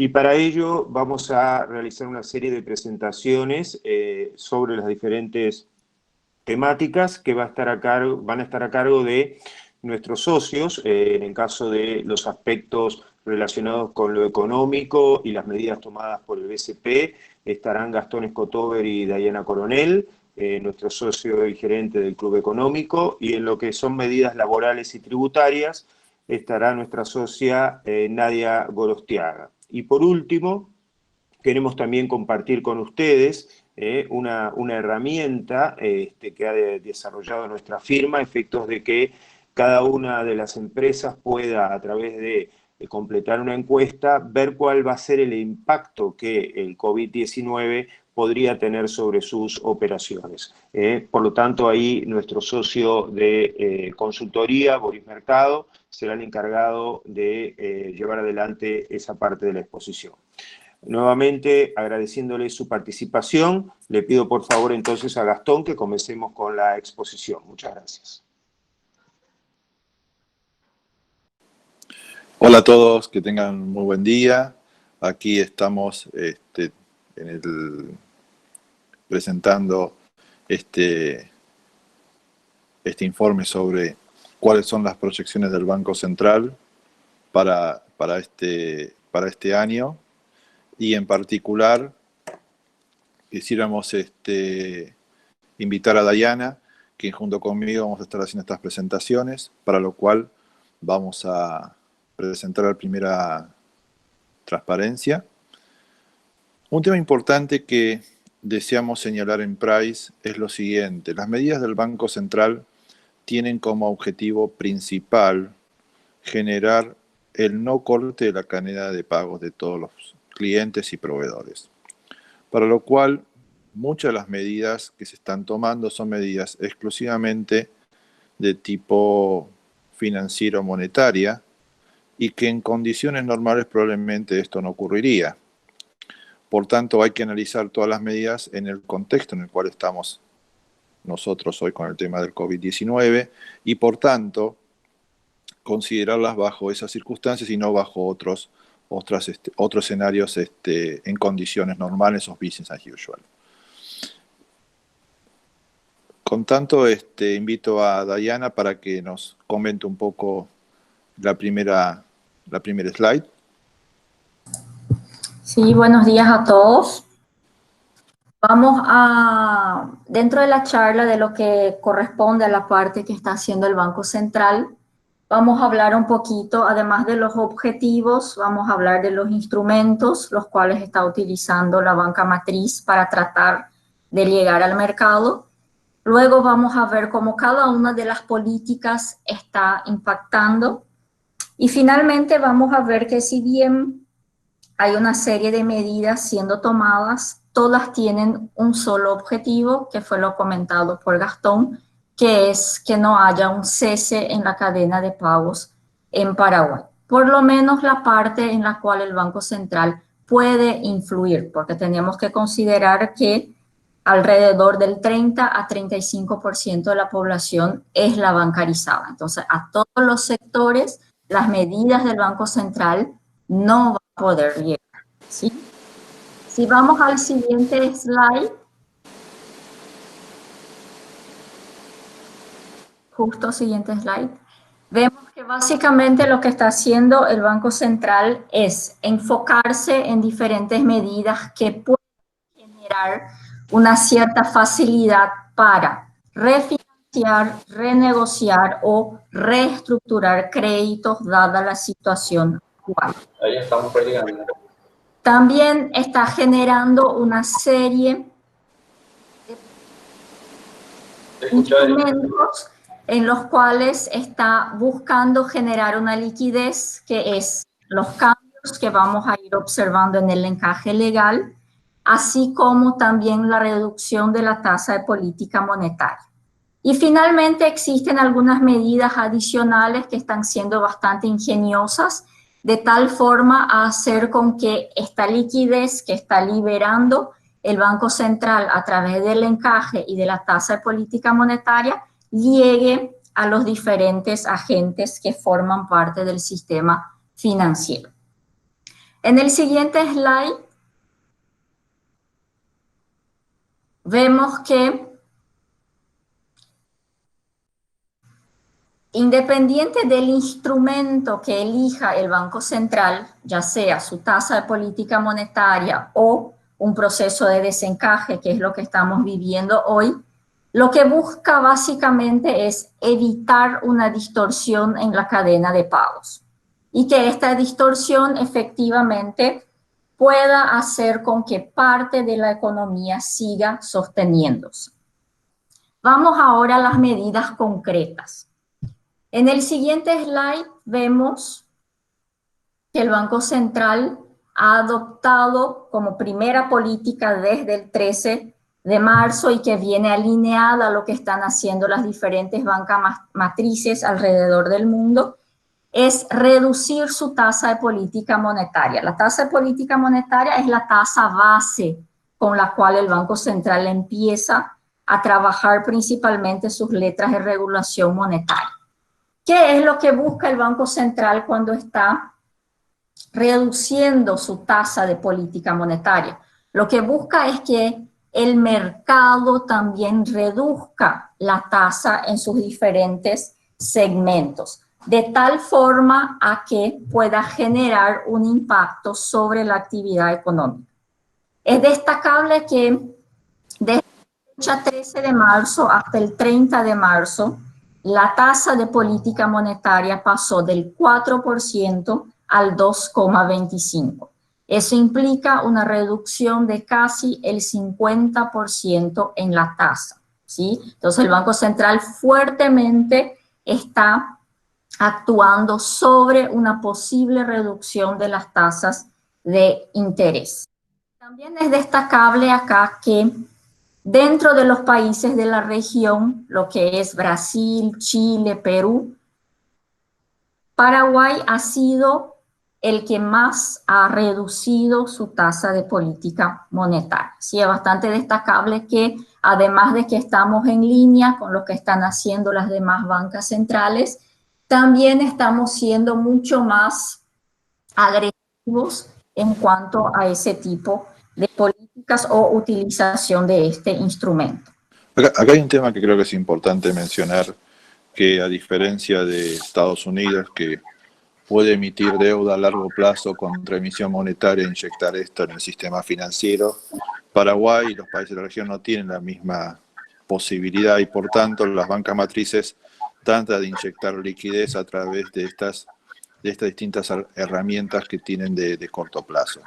Y para ello vamos a realizar una serie de presentaciones sobre las diferentes temáticas que van a estar a cargo de nuestros socios, en el caso de los aspectos relacionados con lo económico y las medidas tomadas por el BCP, estarán Gastón Escotover y Dayana Coronel, nuestro socio y gerente del Club Económico, y en lo que son medidas laborales y tributarias, estará nuestra socia Nadia Gorostiaga. Y por último, queremos también compartir con ustedes una herramienta que ha desarrollado nuestra firma, a efectos de que cada una de las empresas pueda, a través de completar una encuesta, ver cuál va a ser el impacto que el COVID-19 podría tener sobre sus operaciones. Por lo tanto, ahí nuestro socio de consultoría, Boris Mercado, será el encargado de llevar adelante esa parte de la exposición. Nuevamente, agradeciéndole su participación, le pido por favor entonces a Gastón que comencemos con la exposición. Muchas gracias. Hola a todos, que tengan muy buen día. Aquí estamos presentando este informe sobre cuáles son las proyecciones del Banco Central para este año. Y en particular, quisiéramos invitar a Dayana, quien junto conmigo vamos a estar haciendo estas presentaciones, para lo cual vamos a presentar la primera transparencia. Un tema importante que deseamos señalar en Price es lo siguiente: las medidas del Banco Central tienen como objetivo principal generar el no corte de la cadena de pagos de todos los clientes y proveedores, para lo cual muchas de las medidas que se están tomando son medidas exclusivamente de tipo financiero monetaria y que en condiciones normales probablemente esto no ocurriría. Por tanto, hay que analizar todas las medidas en el contexto en el cual estamos nosotros hoy con el tema del COVID-19 y por tanto considerarlas bajo esas circunstancias y no bajo otros escenarios en condiciones normales o business as usual. Con tanto, invito a Dayana para que nos comente un poco la primera slide. Sí, buenos días a todos. Vamos a, dentro de la charla de lo que corresponde a la parte que está haciendo el Banco Central, vamos a hablar un poquito, además de los objetivos, vamos a hablar de los instrumentos, los cuales está utilizando la banca matriz para tratar de llegar al mercado. Luego vamos a ver cómo cada una de las políticas está impactando. Y finalmente vamos a ver que si bien hay una serie de medidas siendo tomadas, todas tienen un solo objetivo, que fue lo comentado por Gastón, que es que no haya un cese en la cadena de pagos en Paraguay. Por lo menos la parte en la cual el Banco Central puede influir, porque tenemos que considerar que alrededor del 30 a 35% de la población es la bancarizada. Entonces, a todos los sectores, las medidas del Banco Central no van a poder llegar, ¿sí? Si vamos al siguiente slide, justo siguiente slide, vemos que básicamente lo que está haciendo el Banco Central es enfocarse en diferentes medidas que pueden generar una cierta facilidad para refinanciar, renegociar o reestructurar créditos dada la situación actual. Ahí estamos prácticamente. También está generando una serie de instrumentos en los cuales está buscando generar una liquidez, que es los cambios que vamos a ir observando en el encaje legal, así como también la reducción de la tasa de política monetaria. Y finalmente existen algunas medidas adicionales que están siendo bastante ingeniosas, de tal forma a hacer con que esta liquidez que está liberando el Banco Central a través del encaje y de la tasa de política monetaria llegue a los diferentes agentes que forman parte del sistema financiero. En el siguiente slide vemos que independiente del instrumento que elija el Banco Central, ya sea su tasa de política monetaria o un proceso de desencaje, que es lo que estamos viviendo hoy, lo que busca básicamente es evitar una distorsión en la cadena de pagos y que esta distorsión efectivamente pueda hacer con que parte de la economía siga sosteniéndose. Vamos ahora a las medidas concretas. En el siguiente slide vemos que el Banco Central ha adoptado como primera política desde el 13 de marzo y que viene alineada a lo que están haciendo las diferentes bancas matrices alrededor del mundo, es reducir su tasa de política monetaria. La tasa de política monetaria es la tasa base con la cual el Banco Central empieza a trabajar principalmente sus letras de regulación monetaria. ¿Qué es lo que busca el Banco Central cuando está reduciendo su tasa de política monetaria? Lo que busca es que el mercado también reduzca la tasa en sus diferentes segmentos, de tal forma a que pueda generar un impacto sobre la actividad económica. Es destacable que desde la fecha 13 de marzo hasta el 30 de marzo, la tasa de política monetaria pasó del 4% al 2,25%. Eso implica una reducción de casi el 50% en la tasa, ¿sí? Entonces el Banco Central fuertemente está actuando sobre una posible reducción de las tasas de interés. También es destacable acá que dentro de los países de la región, lo que es Brasil, Chile, Perú, Paraguay ha sido el que más ha reducido su tasa de política monetaria. Sí, es bastante destacable que además de que estamos en línea con lo que están haciendo las demás bancas centrales, también estamos siendo mucho más agresivos en cuanto a ese tipo de políticas o utilización de este instrumento. Acá hay un tema que creo que es importante mencionar, que a diferencia de Estados Unidos, que puede emitir deuda a largo plazo contra emisión monetaria e inyectar esto en el sistema financiero, Paraguay y los países de la región no tienen la misma posibilidad y por tanto las bancas matrices tratan de inyectar liquidez a través de estas distintas herramientas que tienen de corto plazo.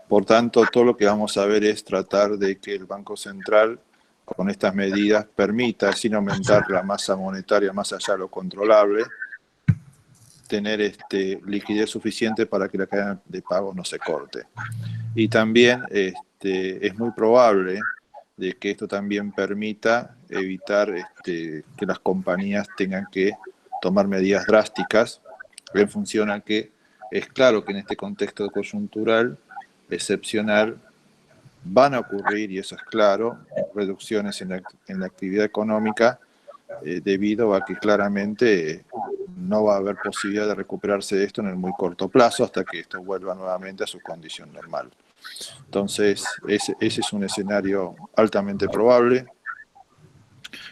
Por tanto, todo lo que vamos a ver es tratar de que el Banco Central, con estas medidas, permita, sin aumentar la masa monetaria más allá de lo controlable, tener liquidez suficiente para que la cadena de pago no se corte. Y también es muy probable de que esto también permita evitar que las compañías tengan que tomar medidas drásticas en función a que es claro que en este contexto coyuntural excepcional van a ocurrir, y eso es claro, reducciones en la actividad económica debido a que claramente no va a haber posibilidad de recuperarse de esto en el muy corto plazo hasta que esto vuelva nuevamente a su condición normal. Entonces, ese es un escenario altamente probable,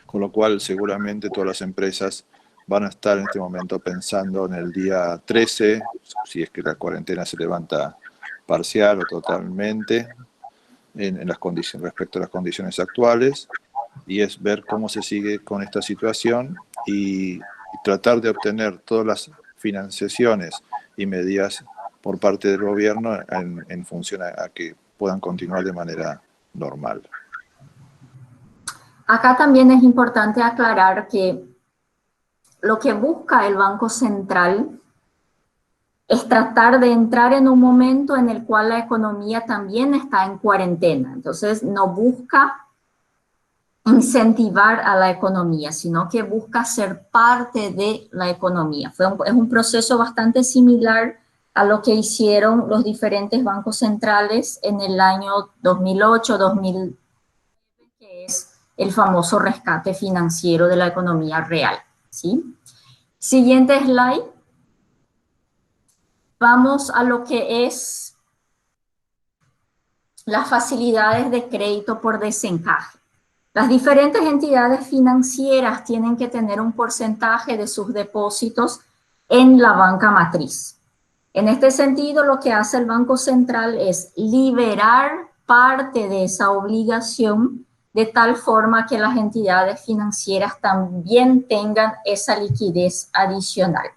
con lo cual seguramente todas las empresas van a estar en este momento pensando en el día 13, si es que la cuarentena se levanta parcial o totalmente, en las condiciones, respecto a las condiciones actuales, y es ver cómo se sigue con esta situación y tratar de obtener todas las financiaciones y medidas por parte del gobierno en función a que puedan continuar de manera normal. Acá también es importante aclarar que lo que busca el Banco Central es tratar de entrar en un momento en el cual la economía también está en cuarentena. Entonces, no busca incentivar a la economía, sino que busca ser parte de la economía. Es un proceso bastante similar a lo que hicieron los diferentes bancos centrales en el año 2008-2009, que es el famoso rescate financiero de la economía real, ¿sí? Siguiente slide. Vamos a lo que es las facilidades de crédito por desencaje. Las diferentes entidades financieras tienen que tener un porcentaje de sus depósitos en la banca matriz. En este sentido, lo que hace el Banco Central es liberar parte de esa obligación de tal forma que las entidades financieras también tengan esa liquidez adicional.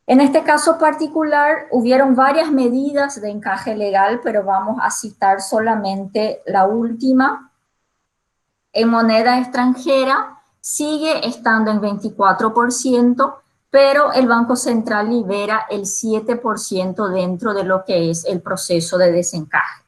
En este caso particular, hubieron varias medidas de encaje legal, pero vamos a citar solamente la última. En moneda extranjera sigue estando en 24%, pero el Banco Central libera el 7% dentro de lo que es el proceso de desencaje.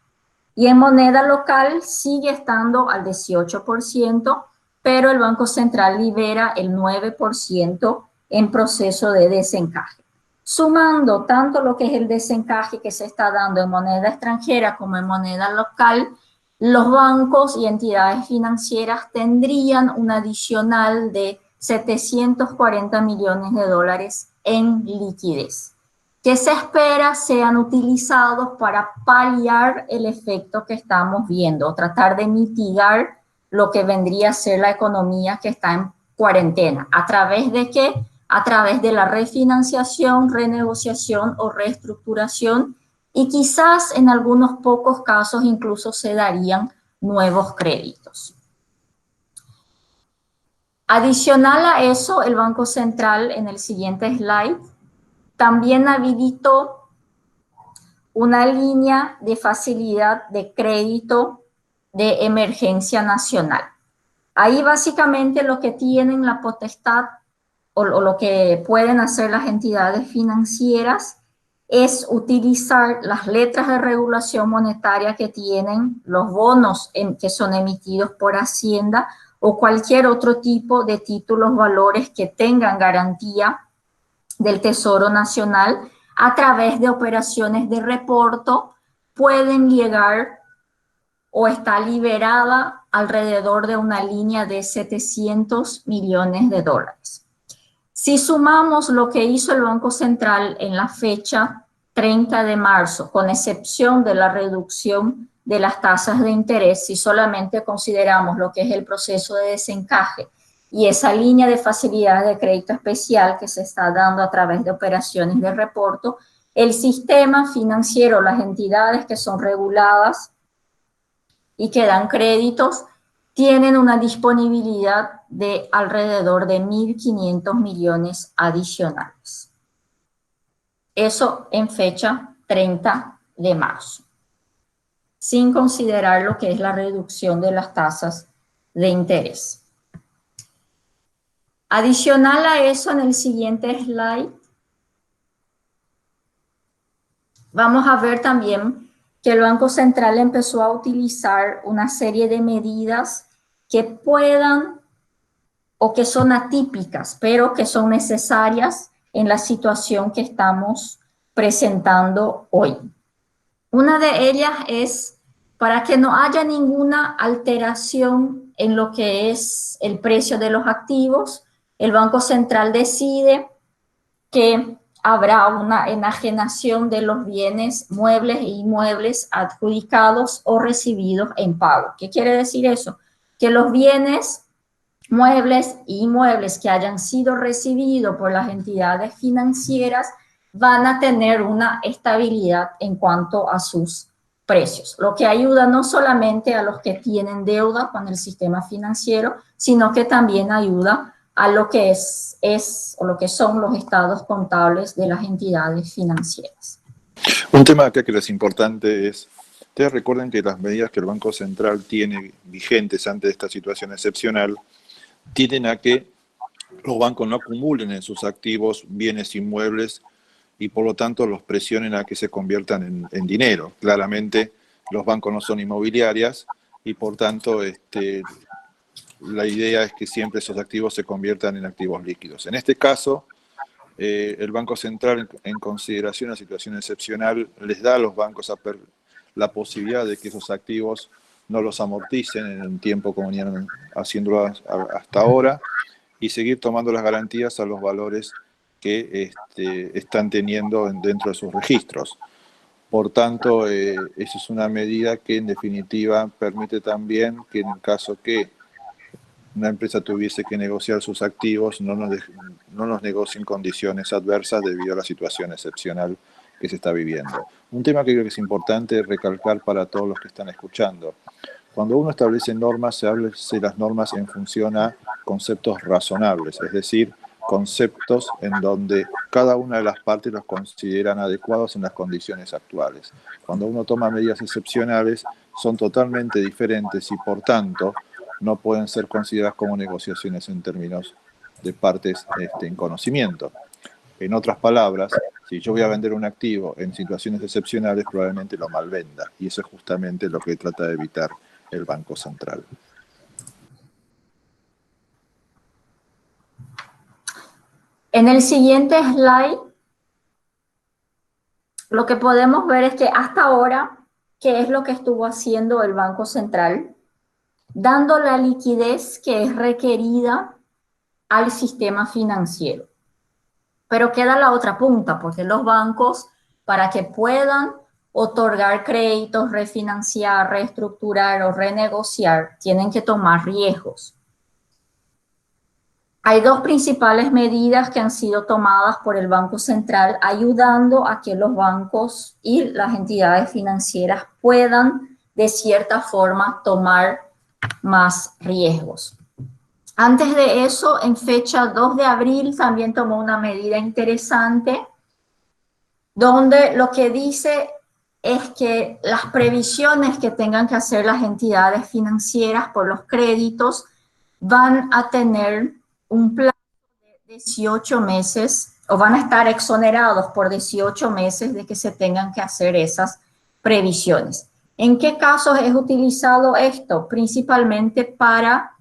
Y en moneda local sigue estando al 18%, pero el Banco Central libera el 9% en proceso de desencaje. Sumando tanto lo que es el desencaje que se está dando en moneda extranjera como en moneda local, los bancos y entidades financieras tendrían un adicional de 740 millones de dólares en liquidez, que se espera sean utilizados para paliar el efecto que estamos viendo, tratar de mitigar lo que vendría a ser la economía que está en cuarentena. ¿A través de qué? A través de la refinanciación, renegociación o reestructuración, y quizás en algunos pocos casos incluso se darían nuevos créditos. Adicional a eso, el Banco Central, en el siguiente slide, también habilitó una línea de facilidad de crédito de emergencia nacional. Ahí básicamente lo que tienen la potestad o lo que pueden hacer las entidades financieras es utilizar las letras de regulación monetaria que tienen, los bonos que son emitidos por Hacienda o cualquier otro tipo de títulos, valores que tengan garantía del Tesoro Nacional. A través de operaciones de reporto pueden llegar o está liberada alrededor de una línea de 700 millones de dólares. Si sumamos lo que hizo el Banco Central en la fecha 30 de marzo, con excepción de la reducción de las tasas de interés, si solamente consideramos lo que es el proceso de desencaje y esa línea de facilidades de crédito especial que se está dando a través de operaciones de reporto, el sistema financiero, las entidades que son reguladas y que dan créditos, tienen una disponibilidad de alrededor de 1.500 millones adicionales. Eso en fecha 30 de marzo, sin considerar lo que es la reducción de las tasas de interés. Adicional a eso, en el siguiente slide, vamos a ver también que el Banco Central empezó a utilizar una serie de medidas que puedan o que son atípicas, pero que son necesarias en la situación que estamos presentando hoy. Una de ellas es para que no haya ninguna alteración en lo que es el precio de los activos, el Banco Central decide que habrá una enajenación de los bienes muebles e inmuebles adjudicados o recibidos en pago. ¿Qué quiere decir eso? Que los bienes muebles e inmuebles que hayan sido recibidos por las entidades financieras van a tener una estabilidad en cuanto a sus precios, lo que ayuda no solamente a los que tienen deuda con el sistema financiero, sino que también ayuda a lo que o lo que son los estados contables de las entidades financieras. Un tema acá que es importante es, ustedes recuerden que las medidas que el Banco Central tiene vigentes ante esta situación excepcional tienden a que los bancos no acumulen en sus activos bienes inmuebles y por lo tanto los presionen a que se conviertan en dinero. Claramente los bancos no son inmobiliarias y por tanto la idea es que siempre esos activos se conviertan en activos líquidos. En este caso, el Banco Central, en consideración a situación excepcional, les da a los bancos la posibilidad de que esos activos no los amorticen en un tiempo como venían haciéndolo hasta ahora y seguir tomando las garantías a los valores que están teniendo dentro de sus registros. Por tanto, esa es una medida que en definitiva permite también que en el caso que una empresa tuviese que negociar sus activos, no nos negocien condiciones adversas debido a la situación excepcional que se está viviendo. Un tema que creo que es importante recalcar para todos los que están escuchando. Cuando uno establece normas, se establece las normas en función a conceptos razonables, es decir, conceptos en donde cada una de las partes los consideran adecuados en las condiciones actuales. Cuando uno toma medidas excepcionales, son totalmente diferentes y, por tanto, no pueden ser consideradas como negociaciones en términos de partes en conocimiento. En otras palabras, si yo voy a vender un activo en situaciones excepcionales, probablemente lo malvenda. Y eso es justamente lo que trata de evitar el Banco Central. En el siguiente slide, lo que podemos ver es que hasta ahora, ¿qué es lo que estuvo haciendo el Banco Central? Dando la liquidez que es requerida al sistema financiero. Pero queda la otra punta, porque los bancos, para que puedan otorgar créditos, refinanciar, reestructurar o renegociar, tienen que tomar riesgos. Hay dos principales medidas que han sido tomadas por el Banco Central, ayudando a que los bancos y las entidades financieras puedan, de cierta forma, tomar más riesgos. Antes de eso, en fecha 2 de abril, también tomó una medida interesante, donde lo que dice es que las previsiones que tengan que hacer las entidades financieras por los créditos van a tener un plazo de 18 meses, o van a estar exonerados por 18 meses de que se tengan que hacer esas previsiones. ¿En qué casos es utilizado esto? Principalmente para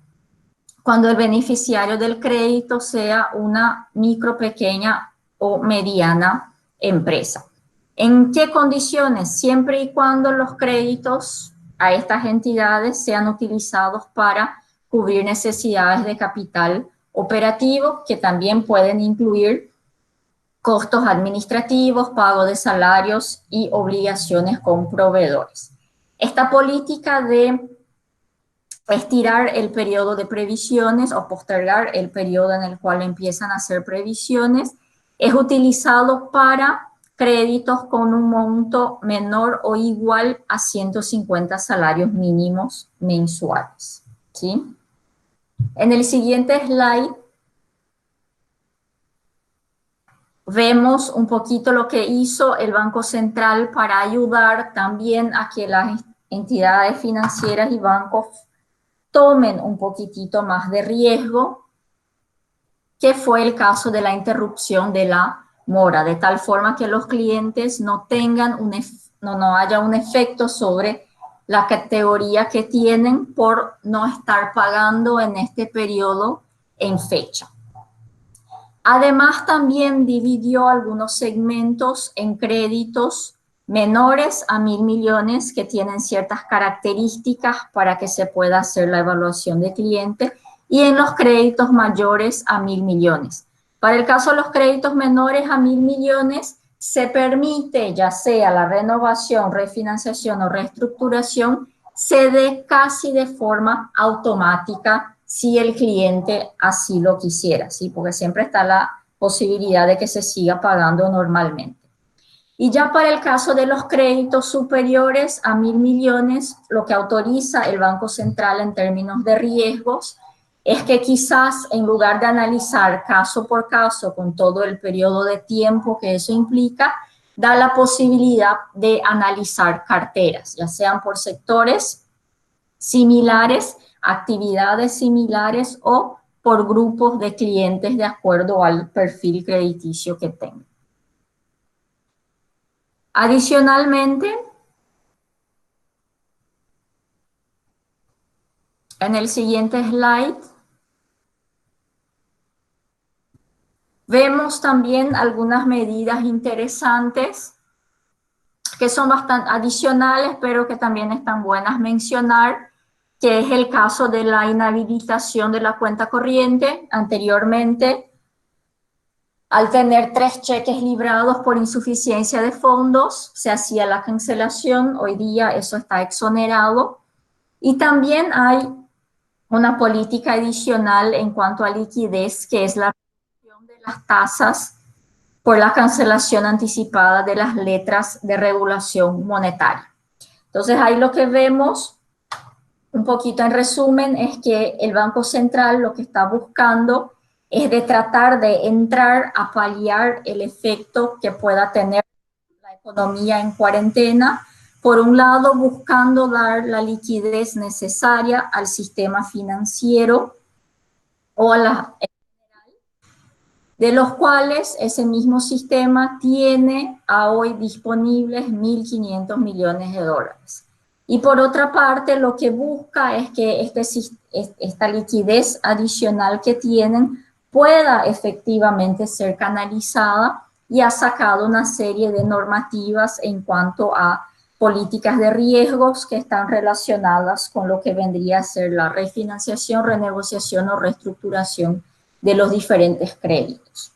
cuando el beneficiario del crédito sea una micro, pequeña o mediana empresa. ¿En qué condiciones? Siempre y cuando los créditos a estas entidades sean utilizados para cubrir necesidades de capital operativo, que también pueden incluir costos administrativos, pago de salarios y obligaciones con proveedores. Esta política de estirar el periodo de previsiones o postergar el periodo en el cual empiezan a hacer previsiones es utilizado para créditos con un monto menor o igual a 150 salarios mínimos mensuales, ¿sí? En el siguiente slide vemos un poquito lo que hizo el Banco Central para ayudar también a que las entidades financieras y bancos tomen un poquitito más de riesgo, que fue el caso de la interrupción de la mora, de tal forma que los clientes no tengan no haya un efecto sobre la categoría que tienen por no estar pagando en este periodo en fecha. Además, también dividió algunos segmentos en créditos menores a 1.000 millones que tienen ciertas características para que se pueda hacer la evaluación de cliente, y en los créditos mayores a 1.000 millones. Para el caso de los créditos menores a 1.000 millones, se permite, ya sea la renovación, refinanciación o reestructuración, se dé casi de forma automática si el cliente así lo quisiera, ¿sí? Porque siempre está la posibilidad de que se siga pagando normalmente. Y ya para el caso de los créditos superiores a 1.000 millones, lo que autoriza el Banco Central en términos de riesgos es que quizás en lugar de analizar caso por caso con todo el periodo de tiempo que eso implica, da la posibilidad de analizar carteras, ya sean por sectores similares, actividades similares o por grupos de clientes de acuerdo al perfil crediticio que tengan. Adicionalmente, en el siguiente slide, vemos también algunas medidas interesantes que son bastante adicionales, pero que también están buenas mencionar, que es el caso de la inhabilitación de la cuenta corriente. Anteriormente, Al tener 3 cheques librados por insuficiencia de fondos, se hacía la cancelación. Hoy día eso está exonerado. Y también hay una política adicional en cuanto a liquidez, que es la reducción de las tasas por la cancelación anticipada de las letras de regulación monetaria. Entonces, ahí lo que vemos, un poquito en resumen, es que el Banco Central lo que está buscando es de tratar de entrar a paliar el efecto que pueda tener la economía en cuarentena. Por un lado, buscando dar la liquidez necesaria al sistema financiero o a la, de los cuales ese mismo sistema tiene a hoy disponibles 1.500 millones de dólares. Y por otra parte, lo que busca es que esta liquidez adicional que tienen pueda efectivamente ser canalizada, y ha sacado una serie de normativas en cuanto a políticas de riesgos que están relacionadas con lo que vendría a ser la refinanciación, renegociación o reestructuración de los diferentes créditos.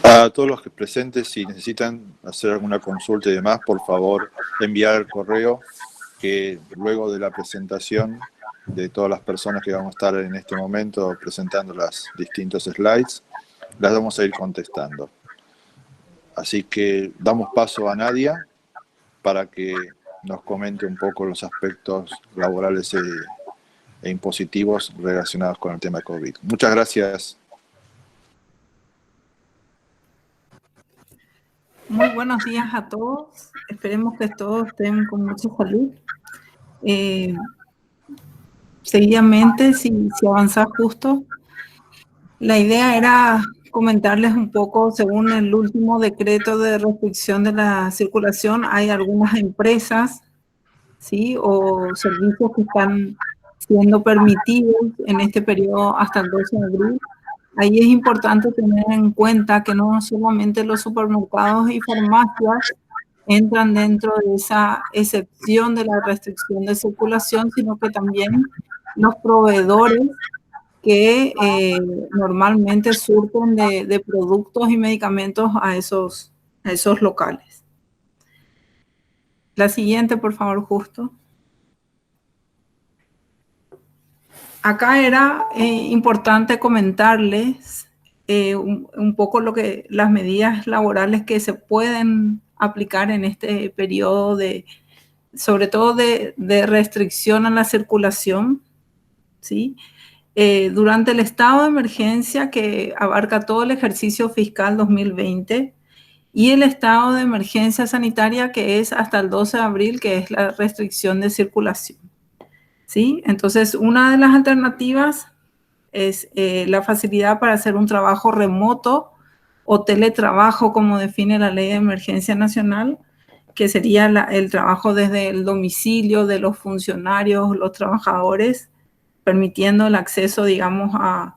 A todos los que presentes, si necesitan hacer alguna consulta y demás, por favor, enviar el correo, que luego de la presentación de todas las personas que vamos a estar en este momento presentando los distintos slides, las vamos a ir contestando. Así que damos paso a Nadia para que nos comente un poco los aspectos laborales e impositivos relacionados con el tema COVID. Muchas gracias. Muy buenos días a todos. Esperemos que todos estén con mucha salud. Seguidamente, si avanzas justo, la idea era comentarles un poco, según el último decreto de restricción de la circulación, hay algunas empresas, ¿sí?, o servicios que están siendo permitidos en este periodo hasta el 12 de abril. Ahí es importante tener en cuenta que no solamente los supermercados y farmacias entran dentro de esa excepción de la restricción de circulación, sino que también los proveedores que normalmente surten de productos y medicamentos a esos locales. La siguiente, por favor, justo. Acá era importante comentarles un poco las medidas laborales que se pueden aplicar en este periodo sobre todo de restricción a la circulación, ¿sí? Durante el estado de emergencia, que abarca todo el ejercicio fiscal 2020, y el estado de emergencia sanitaria, que es hasta el 12 de abril, que es la restricción de circulación, ¿sí? Entonces, una de las alternativas es la facilidad para hacer un trabajo remoto o teletrabajo, como define la Ley de Emergencia Nacional, que sería el trabajo desde el domicilio de los funcionarios, los trabajadores, permitiendo el acceso, digamos, a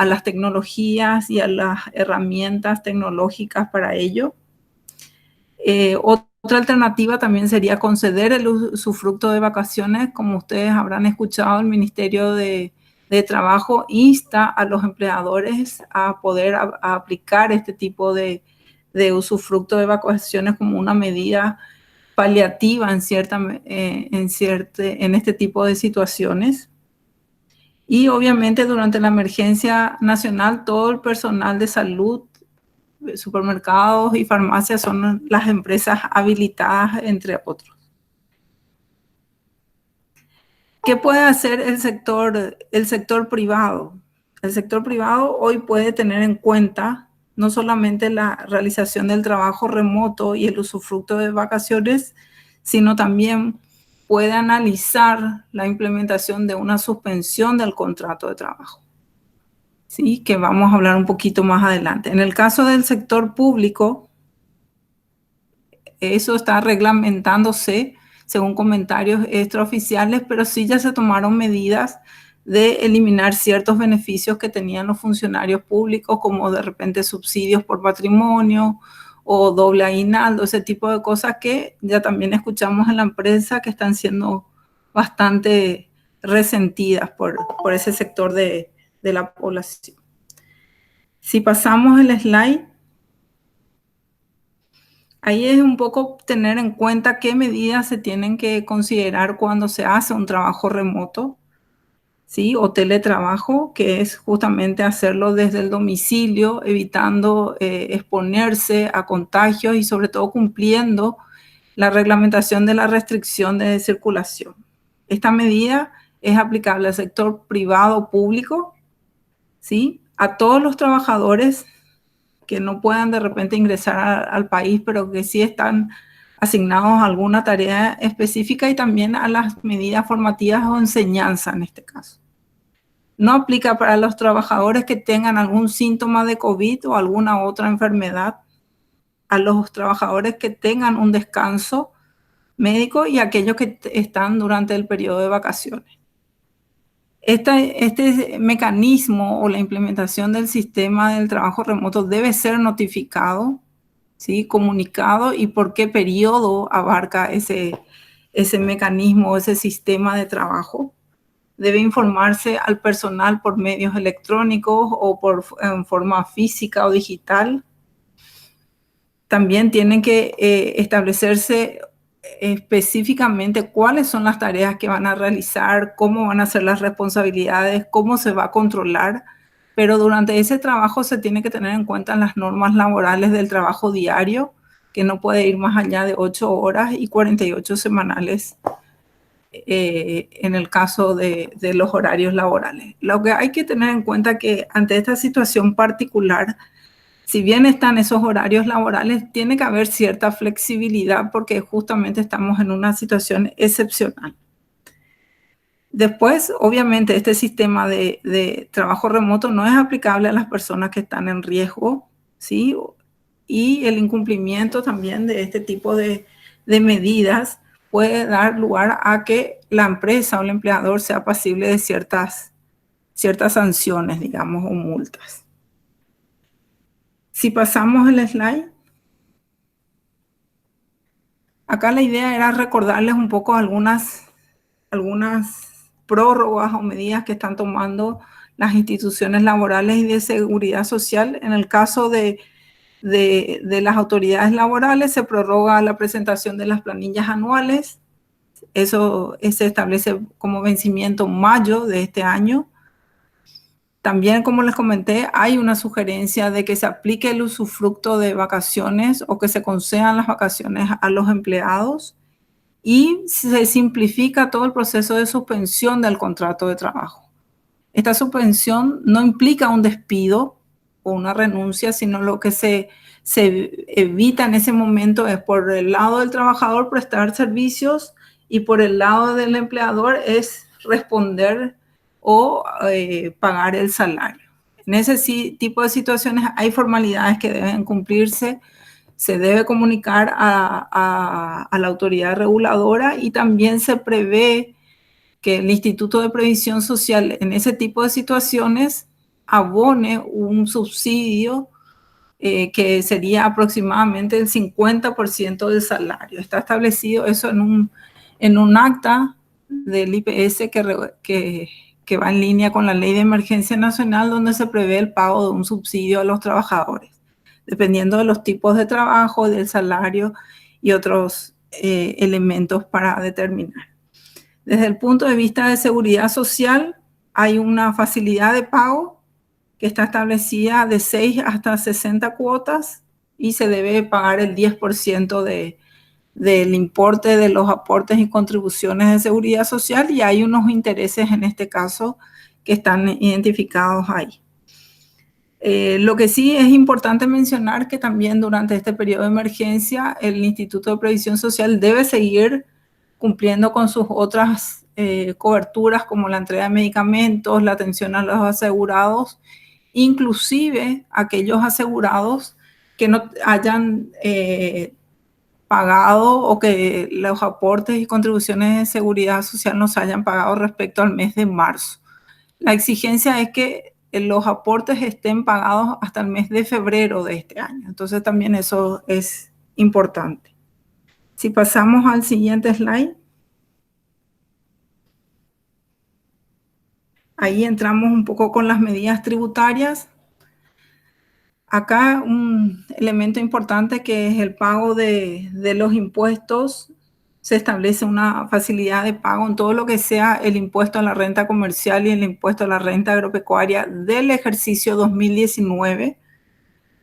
las tecnologías y a las herramientas tecnológicas para ello. Otra alternativa también sería conceder el usufructo de vacaciones. Como ustedes habrán escuchado, el Ministerio de Trabajo insta a los empleadores a poder aplicar este tipo de usufructo de vacaciones como una medida paliativa en este tipo de situaciones. Y obviamente durante la emergencia nacional, todo el personal de salud, supermercados y farmacias son las empresas habilitadas, entre otros. ¿Qué puede hacer el sector privado? El sector privado hoy puede tener en cuenta no solamente la realización del trabajo remoto y el usufructo de vacaciones, sino también puede analizar la implementación de una suspensión del contrato de trabajo, ¿sí?, que vamos a hablar un poquito más adelante. En el caso del sector público, eso está reglamentándose según comentarios extraoficiales, pero sí ya se tomaron medidas de eliminar ciertos beneficios que tenían los funcionarios públicos, como de repente subsidios por patrimonio o doble aguinaldo, ese tipo de cosas que ya también escuchamos en la empresa que están siendo bastante resentidas por ese sector de de la población. Si pasamos el slide, ahí es un poco tener en cuenta qué medidas se tienen que considerar cuando se hace un trabajo remoto, ¿sí? O teletrabajo, que es justamente hacerlo desde el domicilio, evitando exponerse a contagios y sobre todo cumpliendo la reglamentación de la restricción de circulación. Esta medida es aplicable al sector privado o público, ¿sí? A todos los trabajadores que no puedan de repente ingresar al país, pero que sí están asignados a alguna tarea específica, y también a las medidas formativas o enseñanza en este caso. No aplica para los trabajadores que tengan algún síntoma de COVID o alguna otra enfermedad, a los trabajadores que tengan un descanso médico y aquellos que están durante el periodo de vacaciones. Este mecanismo o la implementación del sistema del trabajo remoto debe ser notificado, ¿sí? Comunicado, y por qué periodo abarca ese mecanismo, ese sistema de trabajo. Debe informarse al personal por medios electrónicos o en forma física o digital. También tienen que establecerse específicamente cuáles son las tareas que van a realizar, cómo van a ser las responsabilidades, cómo se va a controlar, pero durante ese trabajo se tiene que tener en cuenta las normas laborales del trabajo diario, que no puede ir más allá de 8 horas y 48 semanales en el caso de los horarios laborales. Lo que hay que tener en cuenta que ante esta situación particular, si bien están esos horarios laborales, tiene que haber cierta flexibilidad porque justamente estamos en una situación excepcional. Después, obviamente, este sistema de trabajo remoto no es aplicable a las personas que están en riesgo, ¿sí? Y el incumplimiento también de este tipo de medidas puede dar lugar a que la empresa o el empleador sea pasible de ciertas sanciones, digamos, o multas. Si pasamos el slide. Acá la idea era recordarles un poco algunas prórrogas o medidas que están tomando las instituciones laborales y de seguridad social. En el caso de las autoridades laborales, se prorroga la presentación de las planillas anuales. Eso se establece como vencimiento en mayo de este año. También, como les comenté, hay una sugerencia de que se aplique el usufructo de vacaciones o que se concedan las vacaciones a los empleados, y se simplifica todo el proceso de suspensión del contrato de trabajo. Esta suspensión no implica un despido o una renuncia, sino lo que se evita en ese momento es, por el lado del trabajador, prestar servicios, y por el lado del empleador es responder o pagar el salario. En ese tipo de situaciones hay formalidades que deben cumplirse. Se debe comunicar a la autoridad reguladora, y también se prevé que el Instituto de Previsión Social en ese tipo de situaciones abone un subsidio que sería aproximadamente el 50% del salario. Está establecido eso en un acta del IPS que va en línea con la Ley de Emergencia Nacional, donde se prevé el pago de un subsidio a los trabajadores, dependiendo de los tipos de trabajo, del salario y otros elementos para determinar. Desde el punto de vista de seguridad social, hay una facilidad de pago que está establecida de 6 hasta 60 cuotas, y se debe pagar el 10% del importe de los aportes y contribuciones de seguridad social, y hay unos intereses en este caso que están identificados ahí. Lo que sí es importante mencionar que también durante este periodo de emergencia el Instituto de Previsión Social debe seguir cumpliendo con sus otras coberturas, como la entrega de medicamentos, la atención a los asegurados, inclusive aquellos asegurados que no hayan pagado o que los aportes y contribuciones de seguridad social no se hayan pagado respecto al mes de marzo. La exigencia es que los aportes estén pagados hasta el mes de febrero de este año. Entonces también eso es importante. Si pasamos al siguiente slide. Ahí entramos un poco con las medidas tributarias. Acá un elemento importante que es el pago de los impuestos. Se establece una facilidad de pago en todo lo que sea el impuesto a la renta comercial y el impuesto a la renta agropecuaria del ejercicio 2019,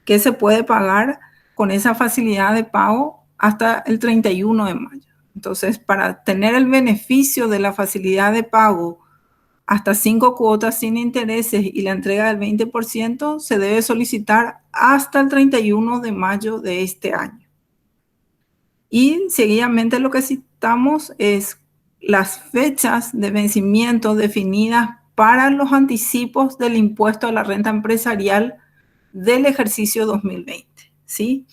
que se puede pagar con esa facilidad de pago hasta el 31 de mayo. Entonces, para tener el beneficio de la facilidad de pago hasta 5 cuotas sin intereses y la entrega del 20%, se debe solicitar hasta el 31 de mayo de este año. Y seguidamente lo que citamos es las fechas de vencimiento definidas para los anticipos del impuesto a la renta empresarial del ejercicio 2020, ¿sí?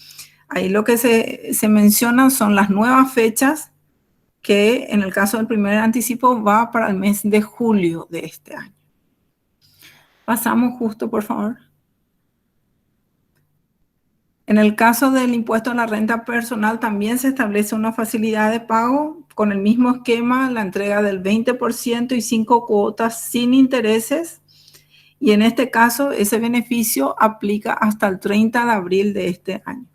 Ahí lo que se mencionan son las nuevas fechas, que en el caso del primer anticipo va para el mes de julio de este año. Pasamos justo, por favor. En el caso del impuesto a la renta personal también se establece una facilidad de pago con el mismo esquema, la entrega del 20% y 5 cuotas sin intereses. Y en este caso, ese beneficio aplica hasta el 30 de abril de este año.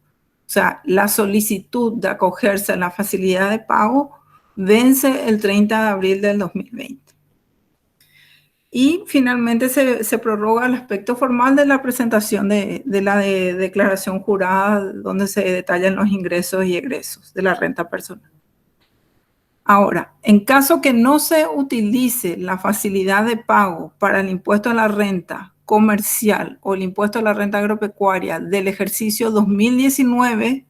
O sea, la solicitud de acogerse a la facilidad de pago vence el 30 de abril del 2020. Y finalmente se prorroga el aspecto formal de la presentación de la declaración jurada, donde se detallan los ingresos y egresos de la renta personal. Ahora, en caso que no se utilice la facilidad de pago para el impuesto a la renta comercial o el impuesto a la renta agropecuaria del ejercicio 2019,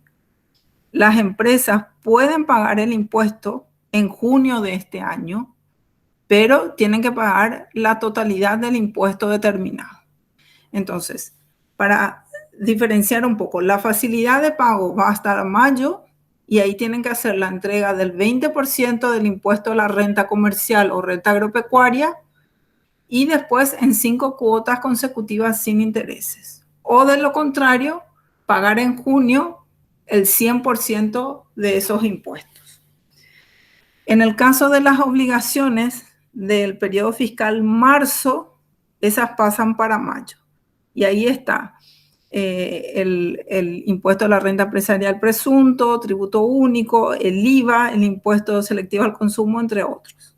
las empresas pueden pagar el impuesto en junio de este año, pero tienen que pagar la totalidad del impuesto determinado. Entonces, para diferenciar un poco, la facilidad de pago va hasta mayo y ahí tienen que hacer la entrega del 20% del impuesto a la renta comercial o renta agropecuaria y después en 5 cuotas consecutivas sin intereses. O de lo contrario, pagar en junio el 100% de esos impuestos. En el caso de las obligaciones del periodo fiscal marzo, esas pasan para mayo. Y ahí está el impuesto a la renta empresarial presunto, tributo único, el IVA, el impuesto selectivo al consumo, entre otros.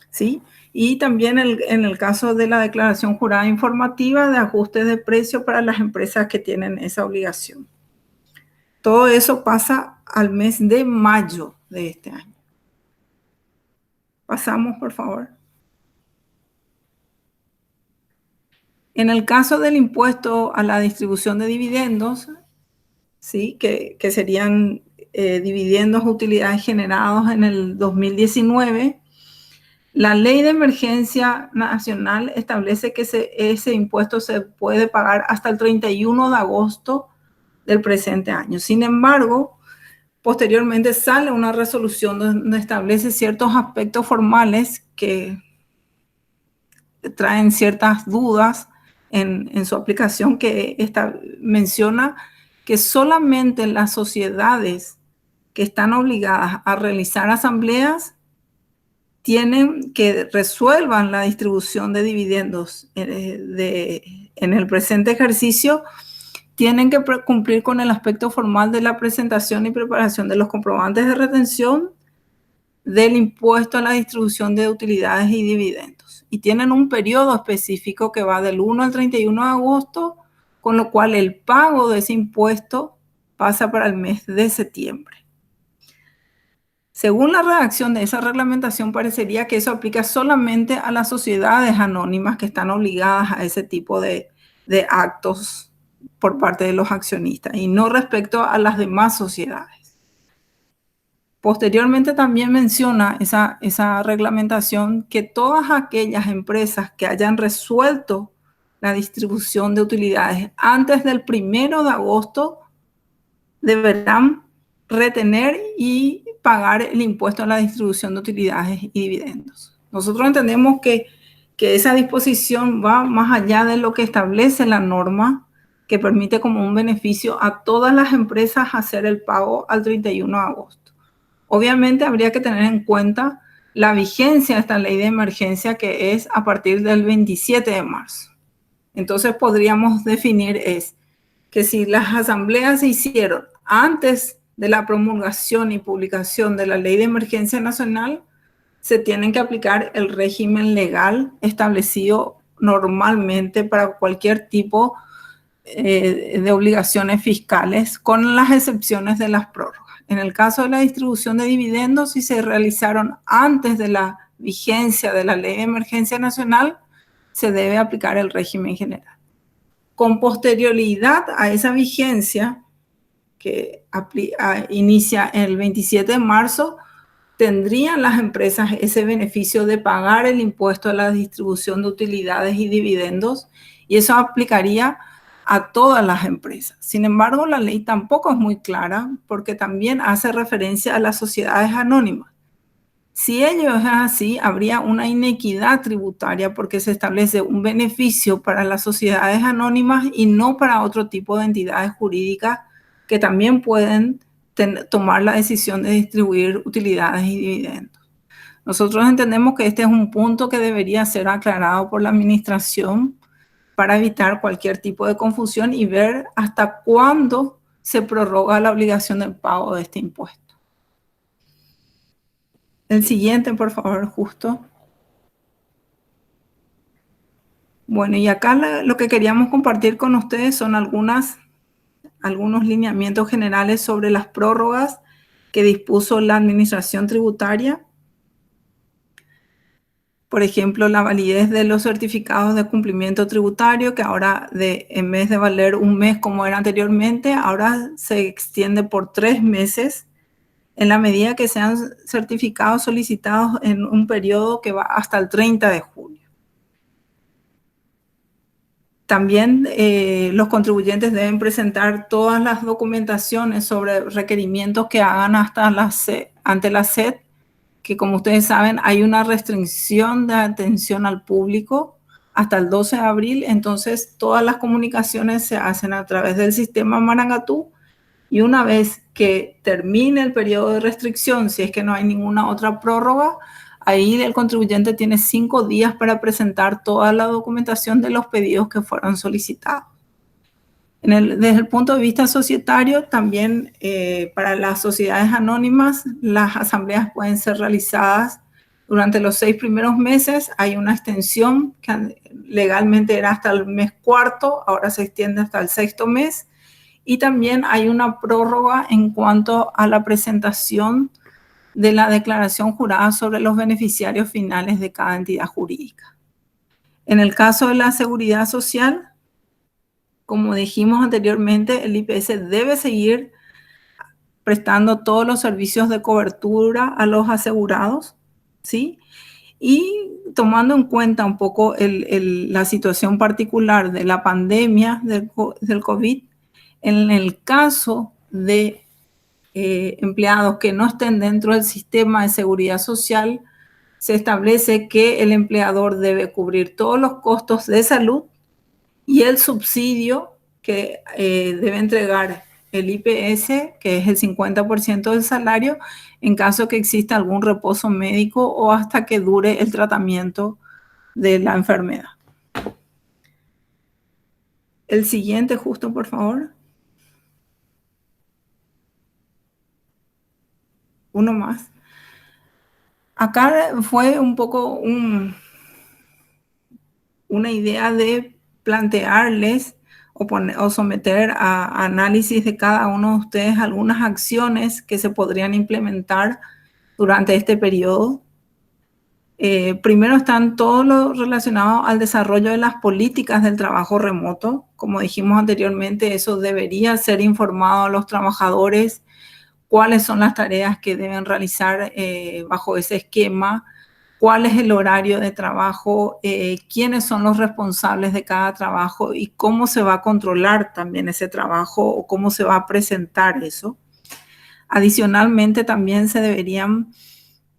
¿Sí? Y también en el caso de la declaración jurada informativa de ajustes de precio para las empresas que tienen esa obligación. Todo eso pasa al mes de mayo de este año. Pasamos, por favor. En el caso del impuesto a la distribución de dividendos, ¿sí? que serían dividendos o utilidades generados en el 2019, la Ley de Emergencia Nacional establece que ese impuesto se puede pagar hasta el 31 de agosto del presente año. Sin embargo, posteriormente sale una resolución donde establece ciertos aspectos formales que traen ciertas dudas en su aplicación, que menciona que solamente las sociedades que están obligadas a realizar asambleas tienen que resuelvan la distribución de dividendos en el presente ejercicio, tienen que cumplir con el aspecto formal de la presentación y preparación de los comprobantes de retención del impuesto a la distribución de utilidades y dividendos. Y tienen un periodo específico que va del 1 al 31 de agosto, con lo cual el pago de ese impuesto pasa para el mes de septiembre. Según la redacción de esa reglamentación, parecería que eso aplica solamente a las sociedades anónimas que están obligadas a ese tipo de actos por parte de los accionistas y no respecto a las demás sociedades. Posteriormente también menciona esa reglamentación que todas aquellas empresas que hayan resuelto la distribución de utilidades antes del 1 de agosto deberán retener y pagar el impuesto a la distribución de utilidades y dividendos. Nosotros entendemos que esa disposición va más allá de lo que establece la norma, que permite como un beneficio a todas las empresas hacer el pago al 31 de agosto. Obviamente habría que tener en cuenta la vigencia de esta ley de emergencia, que es a partir del 27 de marzo. Entonces podríamos definir que si las asambleas se hicieron antes de la promulgación y publicación de la ley de emergencia nacional, se tienen que aplicar el régimen legal establecido normalmente para cualquier tipo de obligaciones fiscales, con las excepciones de las prórrogas. En el caso de la distribución de dividendos, si se realizaron antes de la vigencia de la ley de emergencia nacional, se debe aplicar el régimen general. Con posterioridad a esa vigencia, que inicia el 27 de marzo, tendrían las empresas ese beneficio de pagar el impuesto a la distribución de utilidades y dividendos, y eso aplicaría a todas las empresas. Sin embargo, la ley tampoco es muy clara, porque también hace referencia a las sociedades anónimas. Si ello es así, habría una inequidad tributaria, porque se establece un beneficio para las sociedades anónimas y no para otro tipo de entidades jurídicas que también pueden tomar la decisión de distribuir utilidades y dividendos. Nosotros entendemos que este es un punto que debería ser aclarado por la administración para evitar cualquier tipo de confusión y ver hasta cuándo se prorroga la obligación del pago de este impuesto. El siguiente, por favor, justo. Bueno, y acá lo que queríamos compartir con ustedes son algunos lineamientos generales sobre las prórrogas que dispuso la Administración Tributaria. Por ejemplo, la validez de los certificados de cumplimiento tributario, que ahora en vez de valer un mes como era anteriormente, ahora se extiende por 3 meses, en la medida que sean certificados solicitados en un periodo que va hasta el 30 de julio. También los contribuyentes deben presentar todas las documentaciones sobre requerimientos que hagan ante la SED, que como ustedes saben hay una restricción de atención al público hasta el 12 de abril, entonces todas las comunicaciones se hacen a través del sistema Marangatú, y una vez que termine el periodo de restricción, si es que no hay ninguna otra prórroga, ahí el contribuyente tiene 5 días para presentar toda la documentación de los pedidos que fueron solicitados. Desde el punto de vista societario, también para las sociedades anónimas, las asambleas pueden ser realizadas durante los 6 primeros meses. Hay una extensión que legalmente era hasta el mes cuarto, ahora se extiende hasta el 6º mes. Y también hay una prórroga en cuanto a la presentación de la declaración jurada sobre los beneficiarios finales de cada entidad jurídica. En el caso de la seguridad social, como dijimos anteriormente, el IPS debe seguir prestando todos los servicios de cobertura a los asegurados, ¿sí? Y tomando en cuenta un poco la situación particular de la pandemia del COVID, en el caso de empleados que no estén dentro del sistema de seguridad social, se establece que el empleador debe cubrir todos los costos de salud y el subsidio que debe entregar el IPS, que es el 50% del salario, en caso que exista algún reposo médico o hasta que dure el tratamiento de la enfermedad. El siguiente, justo, por favor. Uno más. Acá fue un poco una idea de plantearles o someter a análisis de cada uno de ustedes algunas acciones que se podrían implementar durante este periodo. Primero están todo lo relacionado al desarrollo de las políticas del trabajo remoto. Como dijimos anteriormente, eso debería ser informado a los trabajadores, cuáles son las tareas que deben realizar bajo ese esquema, cuál es el horario de trabajo, quiénes son los responsables de cada trabajo y cómo se va a controlar también ese trabajo o cómo se va a presentar eso. Adicionalmente, también se deberían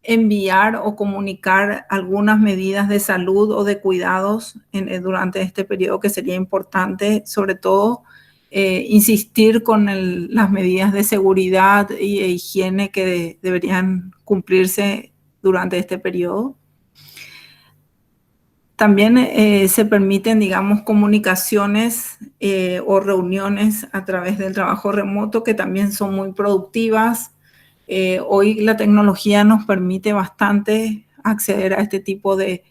enviar o comunicar algunas medidas de salud o de cuidados durante este periodo, que sería importante, sobre todo, insistir con las medidas de seguridad e higiene que deberían cumplirse durante este periodo. También se permiten, digamos, comunicaciones o reuniones a través del trabajo remoto que también son muy productivas. Hoy la tecnología nos permite bastante acceder a este tipo de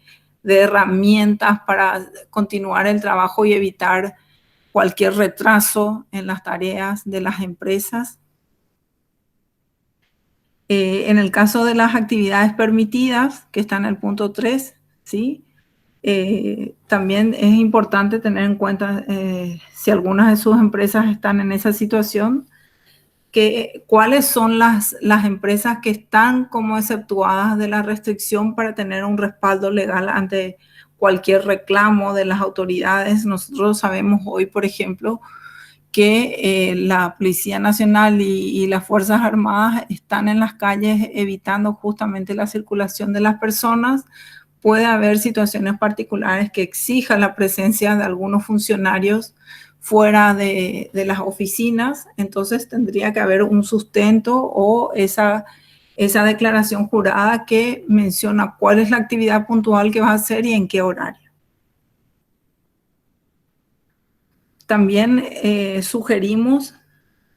herramientas para continuar el trabajo y evitar cualquier retraso en las tareas de las empresas. En el caso de las actividades permitidas, que está en el punto 3, ¿sí? También es importante tener en cuenta si algunas de sus empresas están en esa situación, cuáles son las empresas que están como exceptuadas de la restricción para tener un respaldo legal ante cualquier reclamo de las autoridades. Nosotros sabemos hoy, por ejemplo, que la Policía Nacional y las Fuerzas Armadas están en las calles evitando justamente la circulación de las personas. Puede haber situaciones particulares que exijan la presencia de algunos funcionarios fuera de las oficinas, entonces tendría que haber un sustento o esa declaración jurada que menciona cuál es la actividad puntual que va a hacer y en qué horario. También sugerimos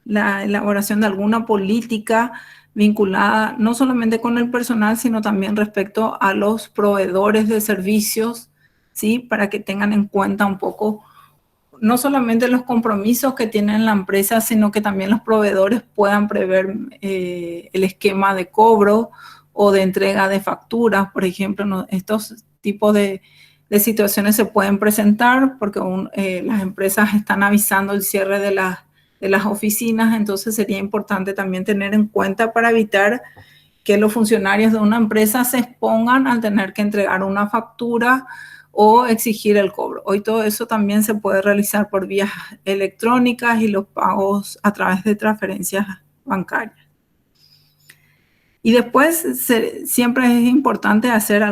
la elaboración de alguna política vinculada no solamente con el personal, sino también respecto a los proveedores de servicios, ¿sí? Para que tengan en cuenta un poco no solamente los compromisos que tiene la empresa, sino que también los proveedores puedan prever el esquema de cobro o de entrega de facturas. Por ejemplo, estos tipos de situaciones se pueden presentar porque las empresas están avisando el cierre de las oficinas, entonces sería importante también tener en cuenta para evitar que los funcionarios de una empresa se expongan al tener que entregar una factura o exigir el cobro. Hoy todo eso también se puede realizar por vías electrónicas y los pagos a través de transferencias bancarias. Y después siempre es importante hacer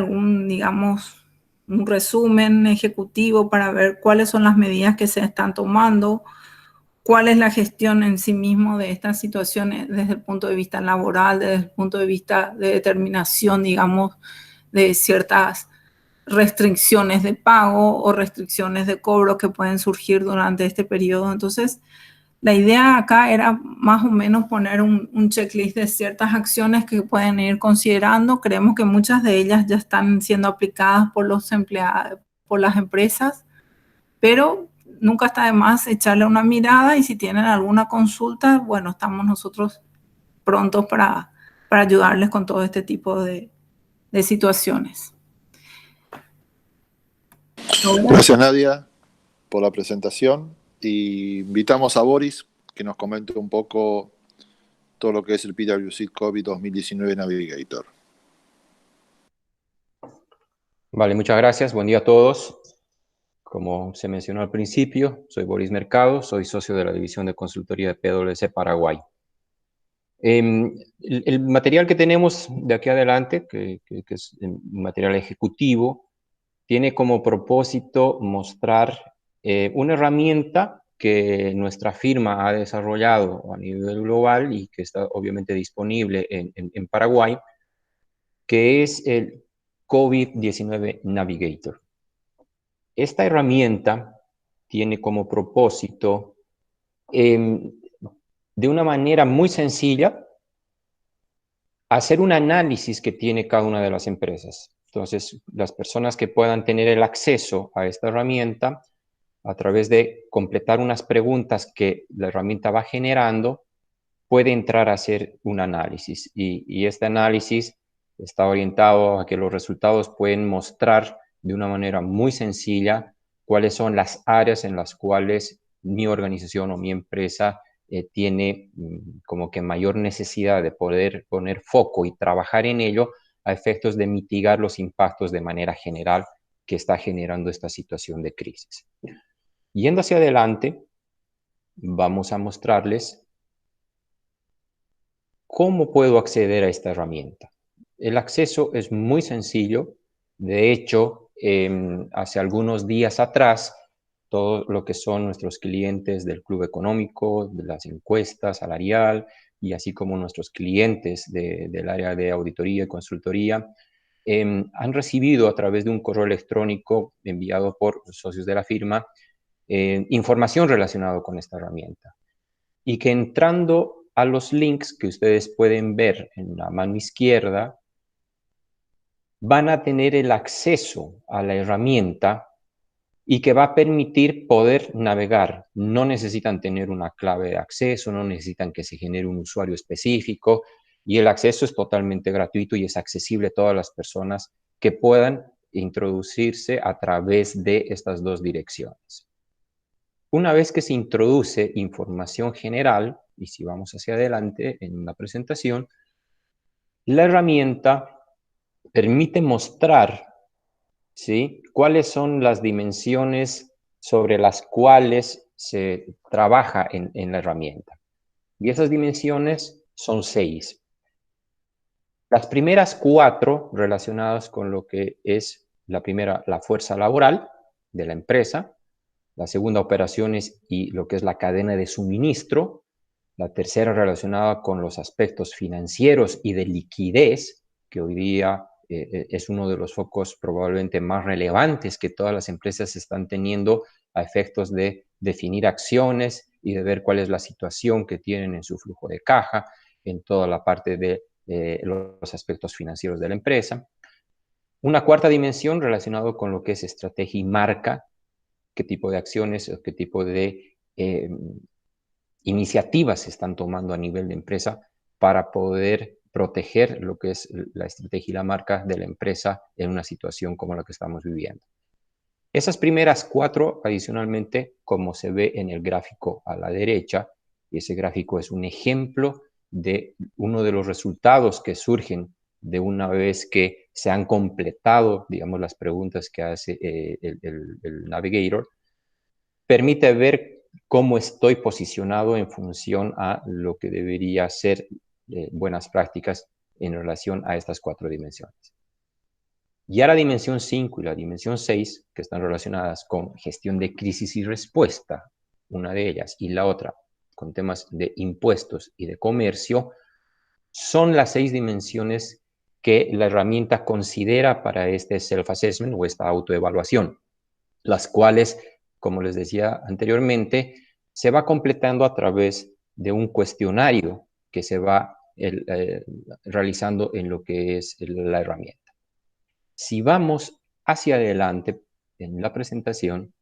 digamos, un resumen ejecutivo para ver cuáles son las medidas que se están tomando, cuál es la gestión en sí mismo de estas situaciones desde el punto de vista laboral, desde el punto de vista de determinación, digamos, de ciertas restricciones de pago o restricciones de cobro que pueden surgir durante este periodo. Entonces, la idea acá era más o menos poner un checklist de ciertas acciones que pueden ir considerando. Creemos que muchas de ellas ya están siendo aplicadas por los empleados, por las empresas, pero nunca está de más echarle una mirada y si tienen alguna consulta, bueno, estamos nosotros prontos para ayudarles con todo este tipo de situaciones. Gracias, Nadia, por la presentación. Y invitamos a Boris que nos comente un poco todo lo que es el PwC COVID 2019 Navigator. Vale, muchas gracias. Buen día a todos. Como se mencionó al principio, soy Boris Mercado, soy socio de la División de Consultoría de PwC Paraguay. El material que tenemos de aquí adelante, que es un material ejecutivo, tiene como propósito mostrar una herramienta que nuestra firma ha desarrollado a nivel global y que está obviamente disponible en Paraguay, que es el COVID-19 Navigator. Esta herramienta tiene como propósito, de una manera muy sencilla, hacer un análisis que tiene cada una de las empresas. Entonces, las personas que puedan tener el acceso a esta herramienta, a través de completar unas preguntas que la herramienta va generando, puede entrar a hacer un análisis. Y este análisis está orientado a que los resultados pueden mostrar de una manera muy sencilla cuáles son las áreas en las cuales mi organización o mi empresa tiene como que mayor necesidad de poder poner foco y trabajar en ello a efectos de mitigar los impactos de manera general que está generando esta situación de crisis. Yendo hacia adelante, vamos a mostrarles cómo puedo acceder a esta herramienta. El acceso es muy sencillo. De hecho, hace algunos días atrás, todo lo que son nuestros clientes del Club Económico, de las encuestas salarial, y así como nuestros clientes del área de auditoría y consultoría, han recibido a través de un correo electrónico enviado por socios de la firma información relacionada con esta herramienta. Y que entrando a los links que ustedes pueden ver en la mano izquierda, van a tener el acceso a la herramienta y que va a permitir poder navegar. No necesitan tener una clave de acceso, no necesitan que se genere un usuario específico, y el acceso es totalmente gratuito y es accesible a todas las personas que puedan introducirse a través de estas dos direcciones. Una vez que se introduce información general, y si vamos hacia adelante en la presentación, la herramienta permite mostrar, ¿sí?, cuáles son las dimensiones sobre las cuales se trabaja en la herramienta. Y esas dimensiones son 6. Las primeras 4 relacionadas con lo que es la primera, la fuerza laboral de la empresa; la segunda, operaciones y lo que es la cadena de suministro; la tercera, relacionada con los aspectos financieros y de liquidez, que hoy día es uno de los focos probablemente más relevantes que todas las empresas están teniendo a efectos de definir acciones y de ver cuál es la situación que tienen en su flujo de caja, en toda la parte de los aspectos financieros de la empresa. Una cuarta dimensión relacionada con lo que es estrategia y marca, qué tipo de acciones o qué tipo de iniciativas se están tomando a nivel de empresa para poder proteger lo que es la estrategia y la marca de la empresa en una situación como la que estamos viviendo. Esas primeras 4, adicionalmente, como se ve en el gráfico a la derecha, y ese gráfico es un ejemplo de uno de los resultados que surgen de una vez que se han completado, digamos, las preguntas que hace el Navigator, permite ver cómo estoy posicionado en función a lo que debería ser buenas prácticas en relación a estas 4 dimensiones. Ya la dimensión 5 y la dimensión 6, que están relacionadas con gestión de crisis y respuesta, una de ellas, y la otra con temas de impuestos y de comercio, son las 6 dimensiones que la herramienta considera para este self-assessment o esta autoevaluación, las cuales, como les decía anteriormente, se va completando a través de un cuestionario que se va realizando en lo que es la herramienta. Si vamos hacia adelante en la presentación,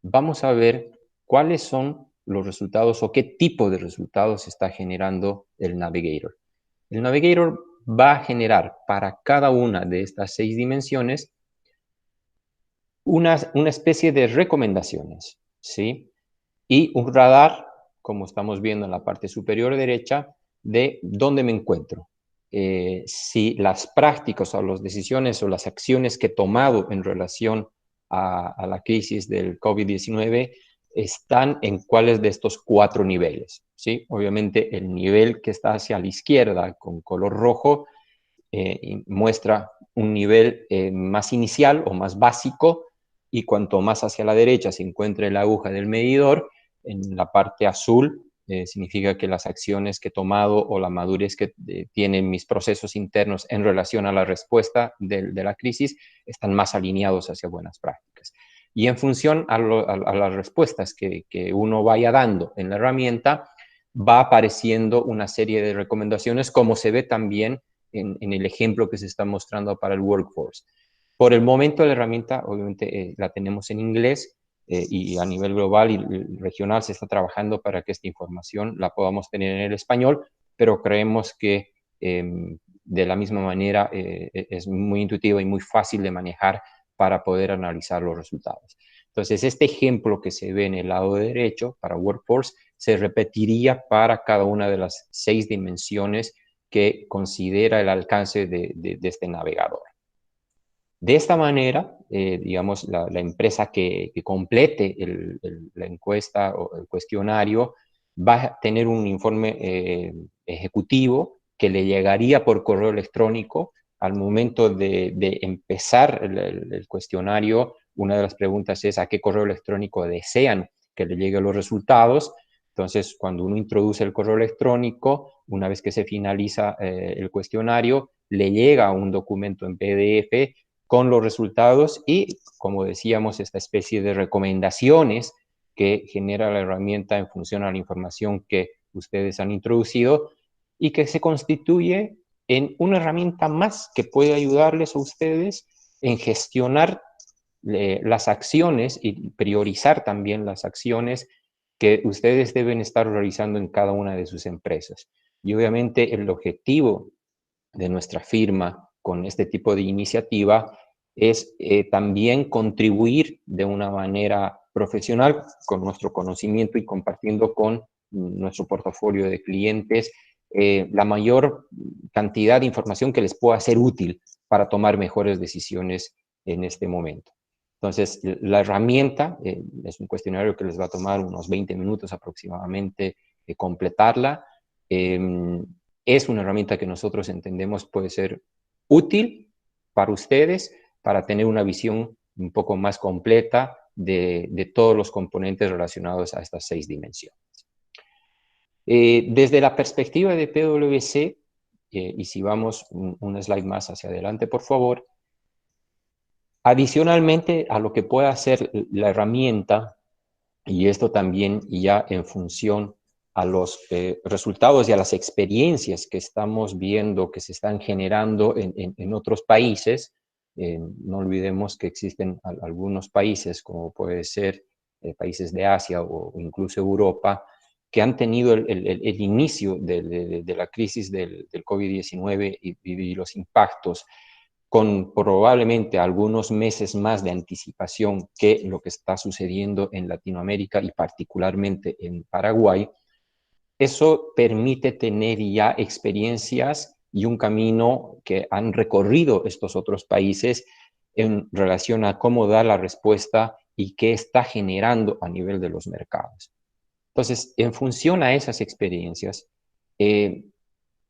vamos a ver cuáles son los resultados o qué tipo de resultados está generando el Navigator. El Navigator va a generar para cada una de estas 6 dimensiones una especie de recomendaciones, ¿sí? Y un radar, como estamos viendo en la parte superior derecha, de dónde me encuentro. Si las prácticas o las decisiones o las acciones que he tomado en relación a la crisis del COVID-19 están en cuáles de estos 4 niveles, ¿sí? Obviamente el nivel que está hacia la izquierda con color rojo muestra un nivel más inicial o más básico, y cuanto más hacia la derecha se encuentre la aguja del medidor, en la parte azul significa que las acciones que he tomado o la madurez que tienen mis procesos internos en relación a la respuesta de la crisis están más alineados hacia buenas prácticas. Y en función a las respuestas que uno vaya dando en la herramienta, va apareciendo una serie de recomendaciones, como se ve también en el ejemplo que se está mostrando para el workforce. Por el momento la herramienta obviamente la tenemos en inglés y a nivel global y regional se está trabajando para que esta información la podamos tener en el español, pero creemos que de la misma manera es muy intuitiva y muy fácil de manejar para poder analizar los resultados. Entonces, este ejemplo que se ve en el lado derecho para Workforce se repetiría para cada una de las 6 dimensiones que considera el alcance de este navegador. De esta manera, digamos, la empresa que complete la encuesta o el cuestionario va a tener un informe ejecutivo que le llegaría por correo electrónico. Al momento de empezar el cuestionario, una de las preguntas es a qué correo electrónico desean que le lleguen los resultados. Entonces, cuando uno introduce el correo electrónico, una vez que se finaliza el cuestionario, le llega un documento en PDF con los resultados y, como decíamos, esta especie de recomendaciones que genera la herramienta en función a la información que ustedes han introducido y que se constituye en una herramienta más que puede ayudarles a ustedes en gestionar las acciones y priorizar también las acciones que ustedes deben estar realizando en cada una de sus empresas. Y obviamente el objetivo de nuestra firma con este tipo de iniciativa es también contribuir de una manera profesional con nuestro conocimiento y compartiendo con nuestro portafolio de clientes la mayor cantidad de información que les pueda ser útil para tomar mejores decisiones en este momento. Entonces, la herramienta es un cuestionario que les va a tomar unos 20 minutos aproximadamente completarla. Es una herramienta que nosotros entendemos puede ser útil para ustedes para tener una visión un poco más completa de todos los componentes relacionados a estas 6 dimensiones. Desde la perspectiva de PwC, y si vamos un slide más hacia adelante, por favor, adicionalmente a lo que pueda hacer la herramienta, y esto también ya en función a los resultados y a las experiencias que estamos viendo que se están generando en otros países. No olvidemos que existen algunos países, como puede ser países de Asia o incluso Europa, que han tenido el inicio de la crisis del COVID-19 y los impactos con probablemente algunos meses más de anticipación que lo que está sucediendo en Latinoamérica y particularmente en Paraguay. Eso permite tener ya experiencias y un camino que han recorrido estos otros países en relación a cómo dar la respuesta y qué está generando a nivel de los mercados. Entonces, en función a esas experiencias,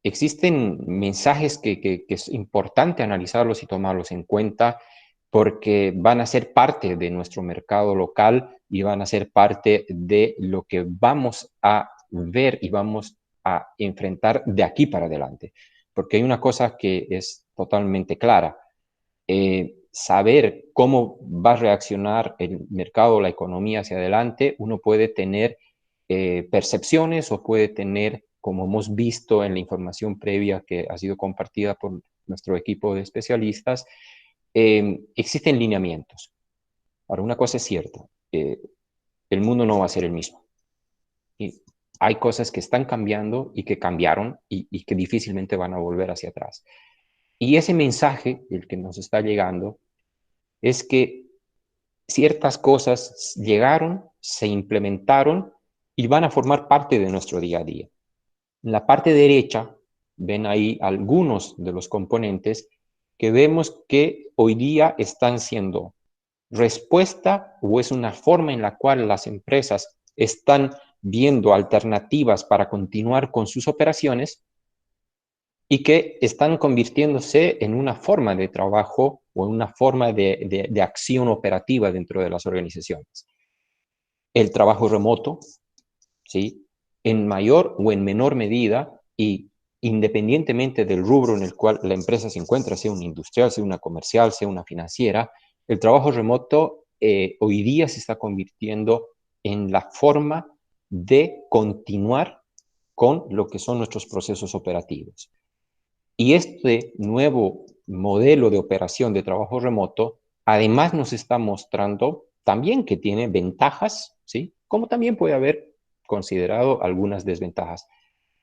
existen mensajes que es importante analizarlos y tomarlos en cuenta porque van a ser parte de nuestro mercado local y van a ser parte de lo que vamos a ver y vamos a enfrentar de aquí para adelante. Porque hay una cosa que es totalmente clara. Saber cómo va a reaccionar el mercado o la economía hacia adelante, uno puede tener percepciones o puede tener, como hemos visto en la información previa que ha sido compartida por nuestro equipo de especialistas, existen lineamientos. Ahora, una cosa es cierta, el mundo no va a ser el mismo. Y hay cosas que están cambiando y que cambiaron y que difícilmente van a volver hacia atrás. Y ese mensaje, el que nos está llegando, es que ciertas cosas llegaron, se implementaron y van a formar parte de nuestro día a día. En la parte derecha ven ahí algunos de los componentes que vemos que hoy día están siendo respuesta o es una forma en la cual las empresas están viendo alternativas para continuar con sus operaciones y que están convirtiéndose en una forma de trabajo o en una forma de acción operativa dentro de las organizaciones. El trabajo remoto, ¿sí? En mayor o en menor medida y independientemente del rubro en el cual la empresa se encuentra, sea una industrial, sea una comercial, sea una financiera, el trabajo remoto hoy día se está convirtiendo en la forma de continuar con lo que son nuestros procesos operativos. Y este nuevo modelo de operación de trabajo remoto, además nos está mostrando también que tiene ventajas, ¿sí? Como también puede haber considerado algunas desventajas.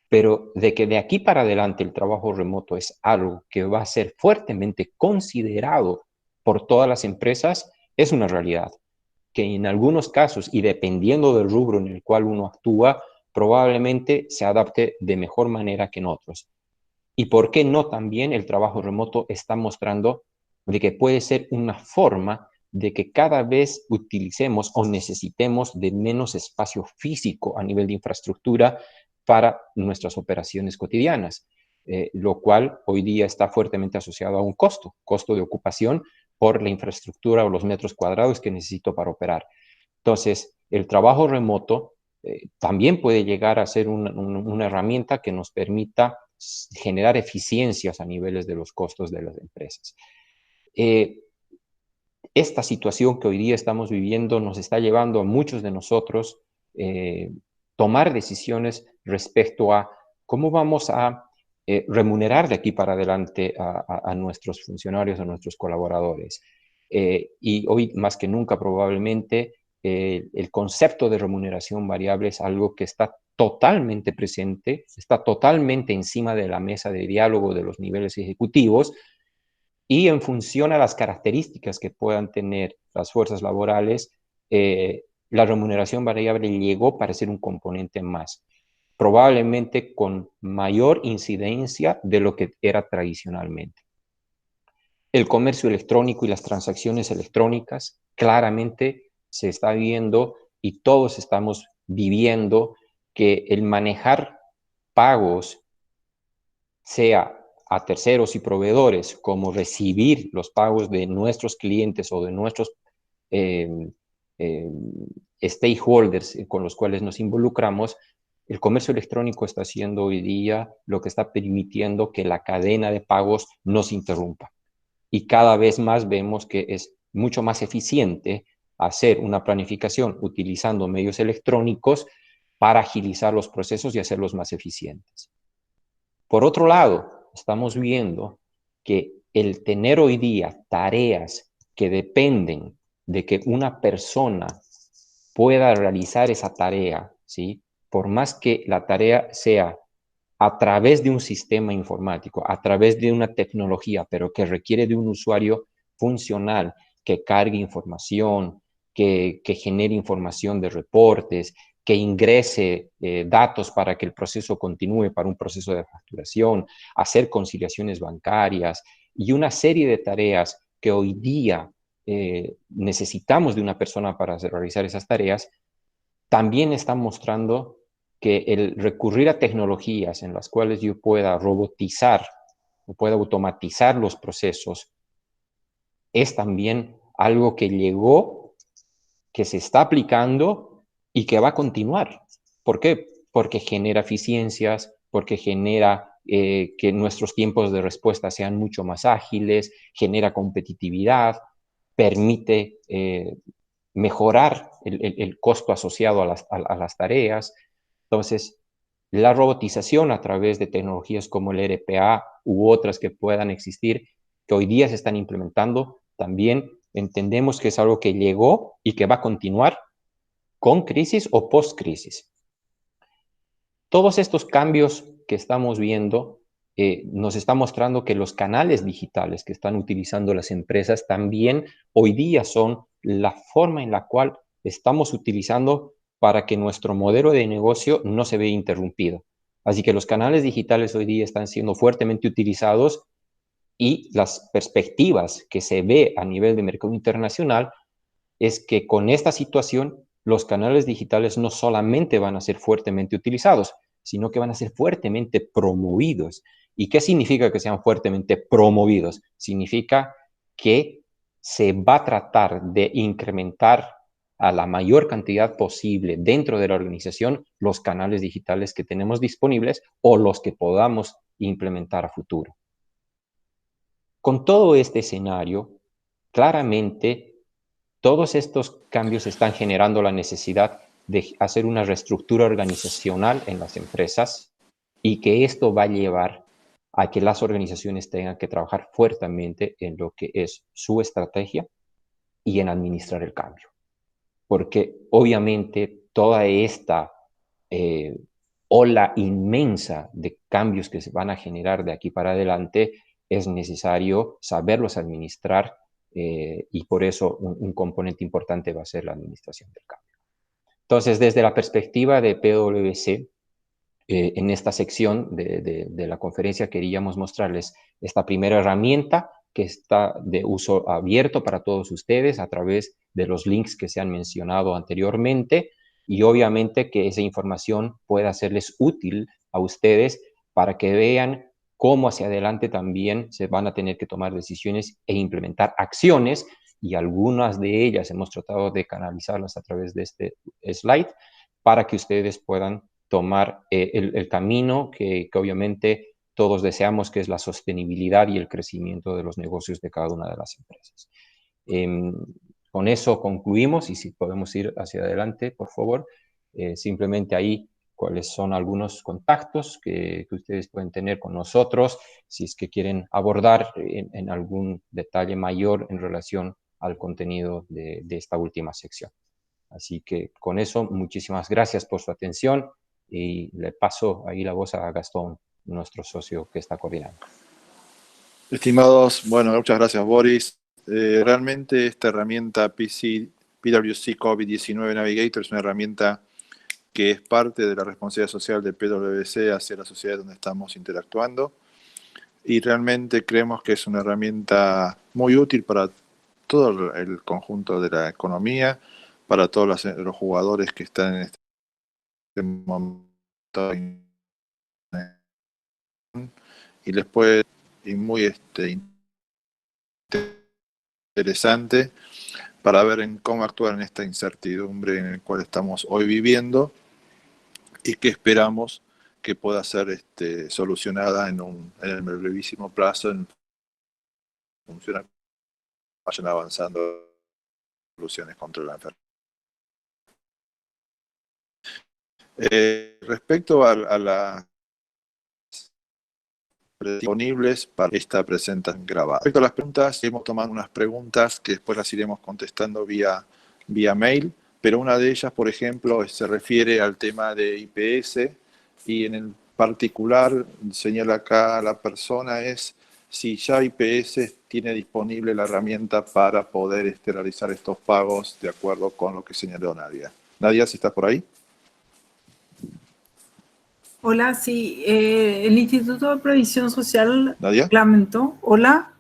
Pero de que de aquí para adelante el trabajo remoto es algo que va a ser fuertemente considerado por todas las empresas, es una realidad. Que en algunos casos, y dependiendo del rubro en el cual uno actúa, probablemente se adapte de mejor manera que en otros. Y por qué no también el trabajo remoto está mostrando de que puede ser una forma de que cada vez utilicemos o necesitemos de menos espacio físico a nivel de infraestructura para nuestras operaciones cotidianas, lo cual hoy día está fuertemente asociado a un costo de ocupación por la infraestructura o los metros cuadrados que necesito para operar. Entonces, el trabajo remoto también puede llegar a ser una herramienta que nos permita generar eficiencias a niveles de los costos de las empresas. Esta situación que hoy día estamos viviendo nos está llevando a muchos de nosotros tomar decisiones respecto a cómo vamos a remunerar de aquí para adelante a nuestros funcionarios, a nuestros colaboradores. Y hoy más que nunca probablemente el concepto de remuneración variable es algo que está totalmente presente, está totalmente encima de la mesa de diálogo de los niveles ejecutivos, y en función a las características que puedan tener las fuerzas laborales, la remuneración variable llegó para ser un componente más, probablemente con mayor incidencia de lo que era tradicionalmente. El comercio electrónico y las transacciones electrónicas claramente se está viendo y todos estamos viviendo que el manejar pagos, sea a terceros y proveedores, como recibir los pagos de nuestros clientes o de nuestros stakeholders con los cuales nos involucramos, el comercio electrónico está haciendo hoy día lo que está permitiendo que la cadena de pagos no se interrumpa. Y cada vez más vemos que es mucho más eficiente hacer una planificación utilizando medios electrónicos para agilizar los procesos y hacerlos más eficientes. Por otro lado, estamos viendo que el tener hoy día tareas que dependen de que una persona pueda realizar esa tarea, ¿sí? Por más que la tarea sea a través de un sistema informático, a través de una tecnología, pero que requiere de un usuario funcional, que cargue información, que genere información de reportes, que ingrese datos para que el proceso continúe para un proceso de facturación, hacer conciliaciones bancarias y una serie de tareas que hoy día necesitamos de una persona para realizar esas tareas, también están mostrando que el recurrir a tecnologías en las cuales yo pueda robotizar o pueda automatizar los procesos es también algo que llegó, que se está aplicando y que va a continuar. ¿Por qué? Porque genera eficiencias, porque genera que nuestros tiempos de respuesta sean mucho más ágiles, genera competitividad, permite mejorar el costo asociado a las tareas. Entonces, la robotización a través de tecnologías como el RPA u otras que puedan existir, que hoy día se están implementando, también entendemos que es algo que llegó y que va a continuar con crisis o post-crisis. Todos estos cambios que estamos viendo nos está mostrando que los canales digitales que están utilizando las empresas también hoy día son la forma en la cual estamos utilizando para que nuestro modelo de negocio no se vea interrumpido. Así que los canales digitales hoy día están siendo fuertemente utilizados y las perspectivas que se ve a nivel de mercado internacional es que con esta situación los canales digitales no solamente van a ser fuertemente utilizados, sino que van a ser fuertemente promovidos. ¿Y qué significa que sean fuertemente promovidos? Significa que se va a tratar de incrementar a la mayor cantidad posible dentro de la organización los canales digitales que tenemos disponibles o los que podamos implementar a futuro. Con todo este escenario, claramente todos estos cambios están generando la necesidad de hacer una reestructura organizacional en las empresas y que esto va a llevar a que las organizaciones tengan que trabajar fuertemente en lo que es su estrategia y en administrar el cambio. Porque obviamente toda esta ola inmensa de cambios que se van a generar de aquí para adelante es necesario saberlos administrar y por eso un componente importante va a ser la administración del cambio. Entonces, desde la perspectiva de PwC, en esta sección de la conferencia queríamos mostrarles esta primera herramienta que está de uso abierto para todos ustedes a través de los links que se han mencionado anteriormente y obviamente que esa información pueda serles útil a ustedes para que vean cómo hacia adelante también se van a tener que tomar decisiones e implementar acciones y algunas de ellas hemos tratado de canalizarlas a través de este slide para que ustedes puedan tomar el camino que obviamente todos deseamos, que es la sostenibilidad y el crecimiento de los negocios de cada una de las empresas. Con eso concluimos, y si podemos ir hacia adelante, por favor, simplemente ahí cuáles son algunos contactos que ustedes pueden tener con nosotros si es que quieren abordar en algún detalle mayor en relación al contenido de esta última sección. Así que con eso, muchísimas gracias por su atención y le paso ahí la voz a Gastón, nuestro socio que está coordinando. Estimados, bueno, muchas gracias, Boris. Realmente esta herramienta PwC COVID-19 Navigator es una herramienta que es parte de la responsabilidad social de PwC hacia la sociedad donde estamos interactuando, y realmente creemos que es una herramienta muy útil para todo el conjunto de la economía, para todos los jugadores que están en este momento, y les puede ir muy interesante para ver en cómo actuar en esta incertidumbre en la cual estamos hoy viviendo y que esperamos que pueda ser solucionada en el brevísimo plazo en función a que vayan avanzando soluciones contra la enfermedad. Respecto a las disponibles para esta presentación grabada. Respecto a las preguntas, hemos tomado unas preguntas que después las iremos contestando vía mail, pero una de ellas, por ejemplo, se refiere al tema de IPS, y en el particular, señala acá la persona, es si ya IPS tiene disponible la herramienta para poder realizar estos pagos de acuerdo con lo que señaló Nadia. Nadia, ¿si estás por ahí? Hola, sí, el Instituto de Previsión Social ¿Nadia? reglamentó. Hola,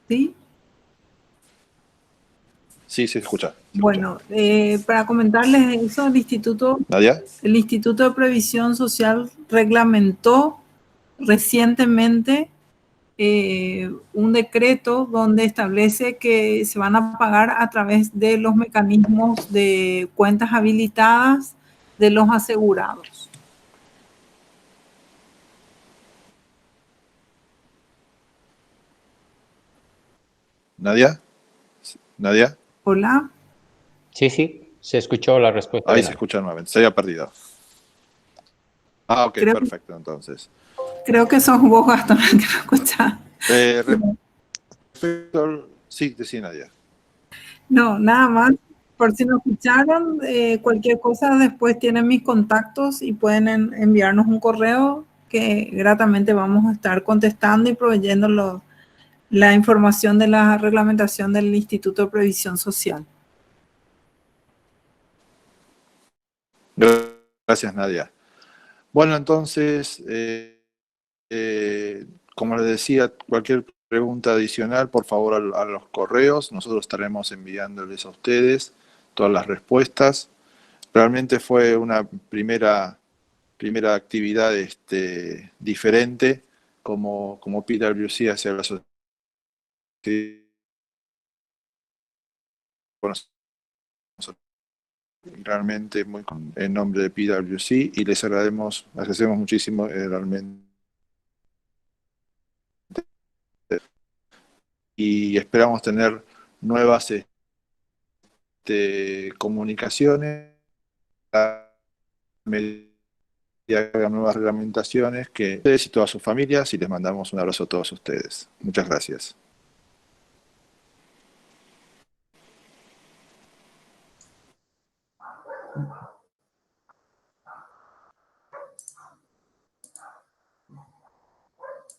¿sí? Sí, se escucha. Bueno, para comentarles eso, ¿Nadia? el Instituto de Previsión Social reglamentó recientemente un decreto donde establece que se van a pagar a través de los mecanismos de cuentas habilitadas de los asegurados. ¿Nadia? ¿Nadia? Hola. Sí, se escuchó la respuesta. Ahí se escucha nuevamente, se había perdido. Ah, ok, perfecto, entonces. Creo que sos vos, Gastón, el que no escuchás. Sí, sí, Nadia. No, nada más. Por si no escucharon, cualquier cosa después tienen mis contactos y pueden enviarnos un correo que gratamente vamos a estar contestando y proveyendo la información de la reglamentación del Instituto de Previsión Social. Gracias, Nadia. Bueno, entonces, como les decía, cualquier pregunta adicional, por favor, a los correos. Nosotros estaremos enviándoles a ustedes todas las respuestas. Realmente fue una primera actividad diferente como PwC hacia la sociedad. Realmente muy en nombre de PwC, y les agradecemos muchísimo realmente, y esperamos tener nuevas comunicaciones a medida que hagan nuevas reglamentaciones, que ustedes y todas sus familias, y les mandamos un abrazo a todos ustedes. Muchas gracias.